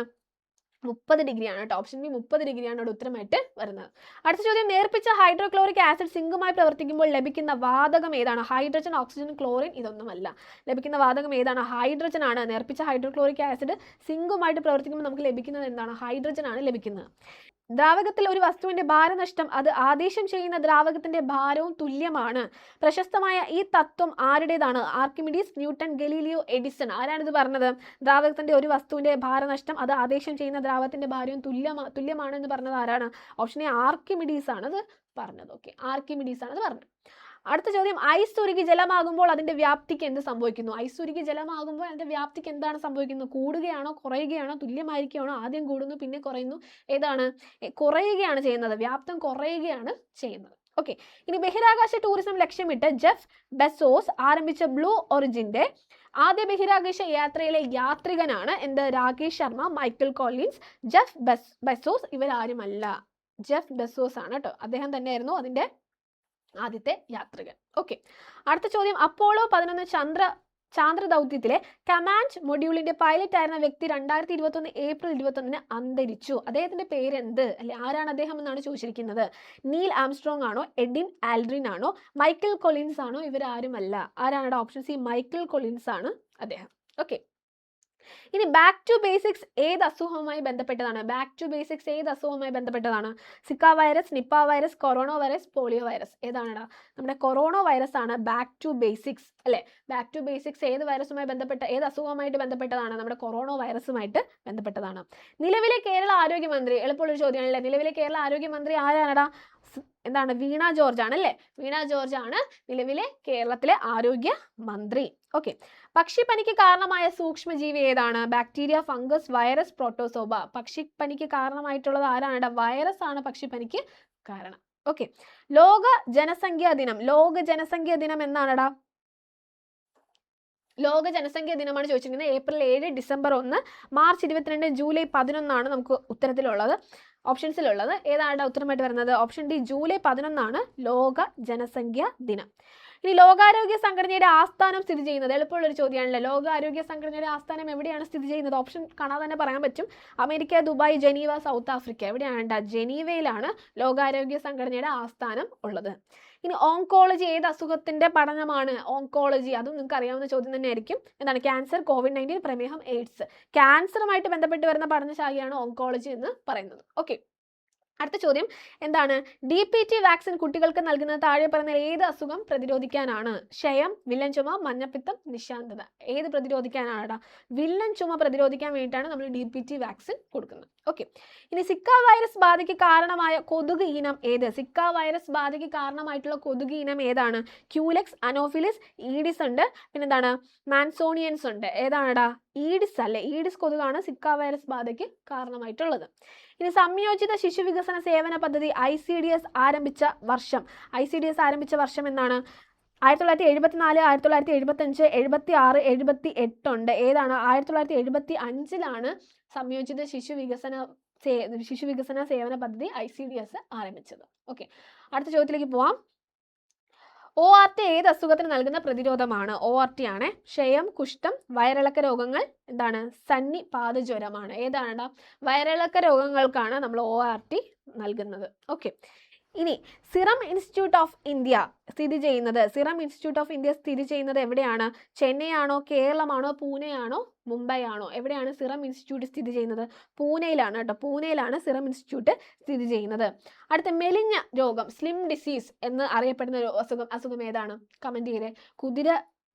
30 ഡിഗ്രിയാണ് കേട്ടോ. ഓപ്ഷൻ ബി 30 ഡിഗ്രിയാണ് അവിടെ ഉത്തരമായിട്ട് വരുന്നത്. അടുത്ത ചോദ്യം. നേർപ്പിച്ച ഹൈഡ്രോക്ലോറിക് ആസിഡ് സിങ്കുമായി പ്രവർത്തിക്കുമ്പോൾ ലഭിക്കുന്ന വാതകം ഏതാണ്? Hydrogen, oxygen, chlorine. ഇതൊന്നുമല്ല. ലഭിക്കുന്ന വാതകം ഏതാണ്? ഹൈഡ്രജൻ ആണ്. നേർപ്പിച്ച ഹൈഡ്രോക്ലോറിക് ആസിഡ് സിങ്കുമായിട്ട് പ്രവർത്തിക്കുമ്പോൾ നമുക്ക് ലഭിക്കുന്നത് എന്താണ്? ഹൈഡ്രജൻ ആണ് ലഭിക്കുന്നത്. ദ്രാവകത്തിൽ ഒരു വസ്തുവിന്റെ ഭാരനഷ്ടം അത് ആദേശം ചെയ്യുന്ന ദ്രാവകത്തിന്റെ ഭാരവും തുല്യമാണ്. പ്രശസ്തമായ ഈ തത്വം ആരുടേതാണ്? Archimedes, Newton, Galileo, Edison. ആരാണിത് പറഞ്ഞത്? ദ്രാവകത്തിന്റെ ഒരു വസ്തുവിന്റെ ഭാരനഷ്ടം അത് ആദേശം ചെയ്യുന്ന ദ്രാവകത്തിന്റെ ഭാരവും തുല്യമാണ് എന്ന് പറഞ്ഞത് ആരാണ്? ഓപ്ഷൻ എ ആർക്കിമിഡീസ് ആണ് അത് പറഞ്ഞത്. ഓക്കെ, ആർക്കിമിഡീസ് ആണ് അത് പറഞ്ഞത്. അടുത്ത ചോദ്യം. ഐസ് ഉരുകി ജലമാകുമ്പോൾ അതിന്റെ വ്യാപ്തിക്ക് എന്ത് സംഭവിക്കുന്നു? ഐസ് ഉരുകി ജലമാകുമ്പോൾ അതിന്റെ വ്യാപ്തിക്ക് എന്താണ് സംഭവിക്കുന്നത്? കൂടുകയാണോ? കുറയുകയാണോ? തുല്യമായിരിക്കുകയാണോ? ആദ്യം കൂടുന്നു പിന്നെ കുറയുന്നു. ഏതാണ്? കുറയുകയാണ് ചെയ്യുന്നത്. വ്യാപ്തം കുറയുകയാണ് ചെയ്യുന്നത്. ഓക്കെ, ഇനി ബഹിരാകാശ ടൂറിസം ലക്ഷ്യമിട്ട് ജെഫ് ബെസോസ് ആരംഭിച്ച ബ്ലൂ ഒറിജിന്റെ ആദ്യ ബഹിരാകാശ യാത്രയിലെ യാത്രികനാണ് എന്ത്? Rakesh Sharma, Michael Collins, Jeff Bezos. ഇവരാരുമല്ല. ജെഫ് ബെസോസ് ആണ് കേട്ടോ. അദ്ദേഹം തന്നെയായിരുന്നു അതിന്റെ ആദ്യത്തെ യാത്രികൻ. ഓക്കെ, അടുത്ത ചോദ്യം. അപ്പോളോ 11 ചാന്ദ്ര ദൗത്യത്തിലെ കമാൻഡ് മൊഡ്യൂളിന്റെ പൈലറ്റ് ആയിരുന്ന വ്യക്തി 2021 ഏപ്രിൽ 21 അന്തരിച്ചു. അദ്ദേഹത്തിന്റെ പേരെന്ത്? അല്ലെ, ആരാണ് അദ്ദേഹം എന്നാണ് ചോദിച്ചിരിക്കുന്നത്. നീൽ ആംസ്ട്രോങ് ആണോ? എഡിൻ ആൽഡ്രിൻ ആണോ? മൈക്കൽ കൊളിൻസ് ആണോ? ഇവരാരുമല്ല. ആരാണ്? ഓപ്ഷൻ സി മൈക്കൽ കൊളിൻസ് ആണ് അദ്ദേഹം. ഓക്കെ, ഇനി ബാക്ക് ടു ബേസിക്സ് ഏത് അസുഖവുമായി ബന്ധപ്പെട്ടതാണ്? ബാക്ക് ടു ബേസിക്സ് ഏത് അസുഖവുമായി ബന്ധപ്പെട്ടതാണ്? Zika virus, Nipah virus, corona virus, polio virus. ഏതാണെടാ? നമ്മുടെ കൊറോണ വൈറസ് ആണ് ബാക്ക് ടു ബേസിക്സ് അല്ലെ. ബാക്ക് ടു ബേസിക്സ് ഏത് വൈറസുമായി ബന്ധപ്പെട്ട ഏത് അസുഖവുമായിട്ട് ബന്ധപ്പെട്ടതാണ്? നമ്മുടെ കൊറോണ വൈറസുമായിട്ട് ബന്ധപ്പെട്ടതാണ്. നിലവിലെ കേരള ആരോഗ്യമന്ത്രി. എളുപ്പമുള്ളൊരു ചോദ്യമാണല്ലേ. നിലവിലെ കേരള ആരോഗ്യമന്ത്രി ആരാണടാ? എന്താണ്? വീണ ജോർജ് ആണ് അല്ലേ. വീണ ജോർജ് ആണ് നിലവിലെ കേരളത്തിലെ ആരോഗ്യ മന്ത്രി. ഓക്കെ, പക്ഷിപ്പനിക്ക് കാരണമായ സൂക്ഷ്മജീവി ഏതാണ്? Bacteria, fungus, virus, protozoa. പക്ഷിപ്പനിക്ക് കാരണമായിട്ടുള്ളത് ആരാണ്? വൈറസ് ആണ് പക്ഷിപ്പനിക്ക് കാരണം. ഓക്കെ, ലോക ജനസംഖ്യാ ദിനം എന്നാണെടാ? ലോക ജനസംഖ്യാ ദിനമാണ് ചോദിച്ചിരിക്കുന്നത്. ഏപ്രിൽ 7, ഡിസംബർ 1, മാർച്ച് 22, ജൂലൈ 11 നമുക്ക് ഉത്തരത്തിലുള്ളത്. ഓപ്ഷൻസിലുള്ളത് ഏതാണ് ഉത്തരമായിട്ട് വരുന്നത്? ഓപ്ഷൻ ഡി ജൂലൈ 11 ലോക ജനസംഖ്യാ ദിനം. ഇനി ലോകാരോഗ്യ സംഘടനയുടെ ആസ്ഥാനം സ്ഥിതി ചെയ്യുന്നത്, എളുപ്പമുള്ള ഒരു ചോദ്യമാണല്ലോ. ലോകാരോഗ്യ സംഘടനയുടെ ആസ്ഥാനം എവിടെയാണ് സ്ഥിതി ചെയ്യുന്നത്? ഓപ്ഷൻ കാണാതെ തന്നെ പറയാൻ പറ്റും. America, Dubai, Geneva, south Africa. എവിടെയാണ്? ജനീവയിലാണ് ലോകാരോഗ്യ സംഘടനയുടെ ആസ്ഥാനം ഉള്ളത്. ഇനി ഓങ്കോളജി ഏത് അസുഖത്തിന്റെ പഠനമാണ്? ഓങ്കോളജി, അതും നിങ്ങൾക്ക് അറിയാവുന്ന ചോദ്യം തന്നെ ആയിരിക്കും. എന്താണ്? ക്യാൻസർ, COVID-19, പ്രമേഹം, എയ്ഡ്സ്. ക്യാൻസറുമായിട്ട് ബന്ധപ്പെട്ട് വരുന്ന പഠനശാഖയാണ് ഓങ്കോളജി എന്ന് പറയുന്നത്. ഓക്കെ, അടുത്ത ചോദ്യം എന്താണ്? DPT വാക്സിൻ കുട്ടികൾക്ക് നൽകുന്നത് താഴെ പറയുന്ന ഏത് അസുഖം പ്രതിരോധിക്കാനാണ്? ക്ഷയം, വില്ലൻ ചുമ, മഞ്ഞപ്പിത്തം, നിശാന്തത. ഏത് പ്രതിരോധിക്കാനാണ്? വില്ലൻ ചുമ പ്രതിരോധിക്കാൻ വേണ്ടിയിട്ടാണ് നമ്മൾ DPT വാക്സിൻ കൊടുക്കുന്നത്. ഓക്കെ, ഇനി സിക്ക വൈറസ് ബാധയ്ക്ക് കാരണമായ കൊതുക് ഇനം ഏത്? സിക്ക വൈറസ് ബാധയ്ക്ക് കാരണമായിട്ടുള്ള കൊതുക് ഇനം ഏതാണ്? ക്യൂലെക്സ്, അനോഫിലിസ്, ഈഡിസ് ഉണ്ട്, പിന്നെന്താണ്? മാൻസോണിയൻസ് ഉണ്ട്. ഏതാണെടാ? ഈഡിസ് അല്ലേ? ഈഡിസ് കൊതുകാണ് സിക്ക വൈറസ് ബാധയ്ക്ക് കാരണമായിട്ടുള്ളത്. ഇനി സംയോജിത ശിശു വികസന സേവന പദ്ധതി ICDS ആരംഭിച്ച വർഷം. ICDS ആരംഭിച്ച വർഷം എന്നാണ്? 1974, 1975, 76, 78 ഉണ്ട്. ഏതാണ്? 1975 സംയോജിത ശിശു വികസന സേവന പദ്ധതി ICDS ആരംഭിച്ചത്. ഓക്കെ, അടുത്ത ചോദ്യത്തിലേക്ക് പോവാം. ORT ഏത് അസുഖത്തിന് നൽകുന്ന പ്രതിരോധമാണ്? ORT ആണ് ക്ഷയം, കുഷ്ഠം, വയറിളക്ക രോഗങ്ങൾ, എന്താണ്? സന്നിപാതജ്വരമാണ്. ഏതാണ്? വയറിളക്ക രോഗങ്ങൾക്കാണ് നമ്മൾ ORT നൽകുന്നത്. ഓക്കെ, ഇനി സിറം ഇൻസ്റ്റിറ്റ്യൂട്ട് ഓഫ് ഇന്ത്യ സ്ഥിതി ചെയ്യുന്നത് എവിടെയാണ്? ചെന്നൈ ആണോ, കേരളമാണോ, പൂനെ ആണോ, മുംബൈ ആണോ? എവിടെയാണ് സിറം ഇൻസ്റ്റിറ്റ്യൂട്ട് സ്ഥിതി ചെയ്യുന്നത്? പൂനെയിലാണ് കേട്ടോ. പൂനെയിലാണ് സിറം ഇൻസ്റ്റിറ്റ്യൂട്ട് സ്ഥിതി ചെയ്യുന്നത്. അടുത്ത മെലിഞ്ഞ രോഗം, സ്ലിം ഡിസീസ് എന്ന് അറിയപ്പെടുന്ന ഒരു അസുഖം ഏതാണ്? കമന്റ് ചെയ്തേ.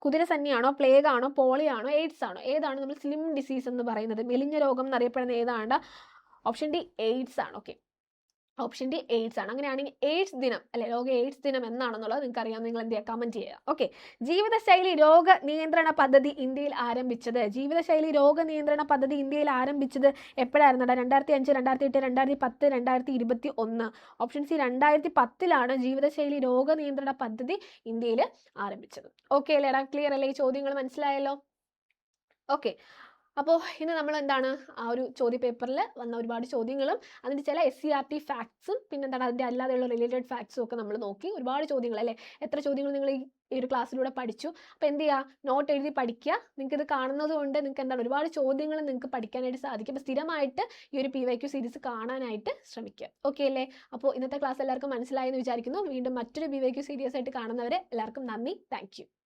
കുതിരസന്നിയാണോ, പ്ലേഗ് ആണോ, പോളിയോ ആണോ, എയ്ഡ്സ് ആണോ? ഏതാണ് നമ്മൾ സ്ലിം ഡിസീസ് എന്ന് പറയുന്നത്? മെലിഞ്ഞ രോഗം എന്നറിയപ്പെടുന്ന ഏതാണ്? ഓപ്ഷൻ ഡി, എയ്ഡ്സ് ആണ്. ഓക്കെ, ഓപ്ഷൻ ഡി, എയ്ഡ്സ് ആണ്. അങ്ങനെയാണെങ്കിൽ എയ്ഡ്സ് ദിനം അല്ലെ, ലോക എയ്ഡ്സ് ദിനം എന്നാണെന്നുള്ളത് നിങ്ങൾക്ക് അറിയാം. നിങ്ങൾ എന്ത് ചെയ്യുക? കമന്റ് ചെയ്യുക. ഓക്കെ, ജീവിതശൈലി രോഗ നിയന്ത്രണ പദ്ധതി ഇന്ത്യയിൽ ആരംഭിച്ചത് എപ്പോഴായിരുന്നു? 2005, 2008, 2010, 2021. ഓപ്ഷൻ സി, 2010 ജീവിതശൈലി രോഗ നിയന്ത്രണ പദ്ധതി ഇന്ത്യയിൽ ആരംഭിച്ചത്. ഓക്കെ അല്ലേടാ? ക്ലിയർ അല്ലേ? ഈ ചോദ്യങ്ങൾ മനസ്സിലായല്ലോ? ഓക്കെ, അപ്പോൾ ഇന്ന് നമ്മൾ എന്താണ് ആ ഒരു ചോദ്യ പേപ്പറിൽ വന്ന ഒരുപാട് ചോദ്യങ്ങളും അതിൻ്റെ ചില SCERT ഫാക്ട്സും പിന്നെ എന്താണ് അതിൻ്റെ അല്ലാതെയുള്ള റിലേറ്റഡ് ഫാക്ട്സും ഒക്കെ നമ്മൾ നോക്കി. ഒരുപാട് ചോദ്യങ്ങൾ അല്ലേ? എത്ര ചോദ്യങ്ങൾ നിങ്ങൾ ഈ ഒരു ക്ലാസ്സിലൂടെ പഠിച്ചു. അപ്പോൾ എന്ത് ചെയ്യുക? നോട്ട് എഴുതി പഠിക്കുക. നിങ്ങൾക്ക് ഇത് കാണുന്നത് കൊണ്ട് നിങ്ങൾക്ക് എന്താണ് ഒരുപാട് ചോദ്യങ്ങൾ നിങ്ങൾക്ക് പഠിക്കാനായിട്ട് സാധിക്കും. അപ്പോൾ സ്ഥിരമായിട്ട് ഈ ഒരു PYQ സീരീസ് കാണാനായിട്ട് ശ്രമിക്കുക. ഓക്കെ അല്ലേ? അപ്പോൾ ഇന്നത്തെ ക്ലാസ് എല്ലാവർക്കും മനസ്സിലായെന്ന് വിചാരിക്കുന്നു. വീണ്ടും മറ്റൊരു PYQ സീരീസ് ആയിട്ട് കാണുന്നവരെ എല്ലാവർക്കും നന്ദി. Thank you.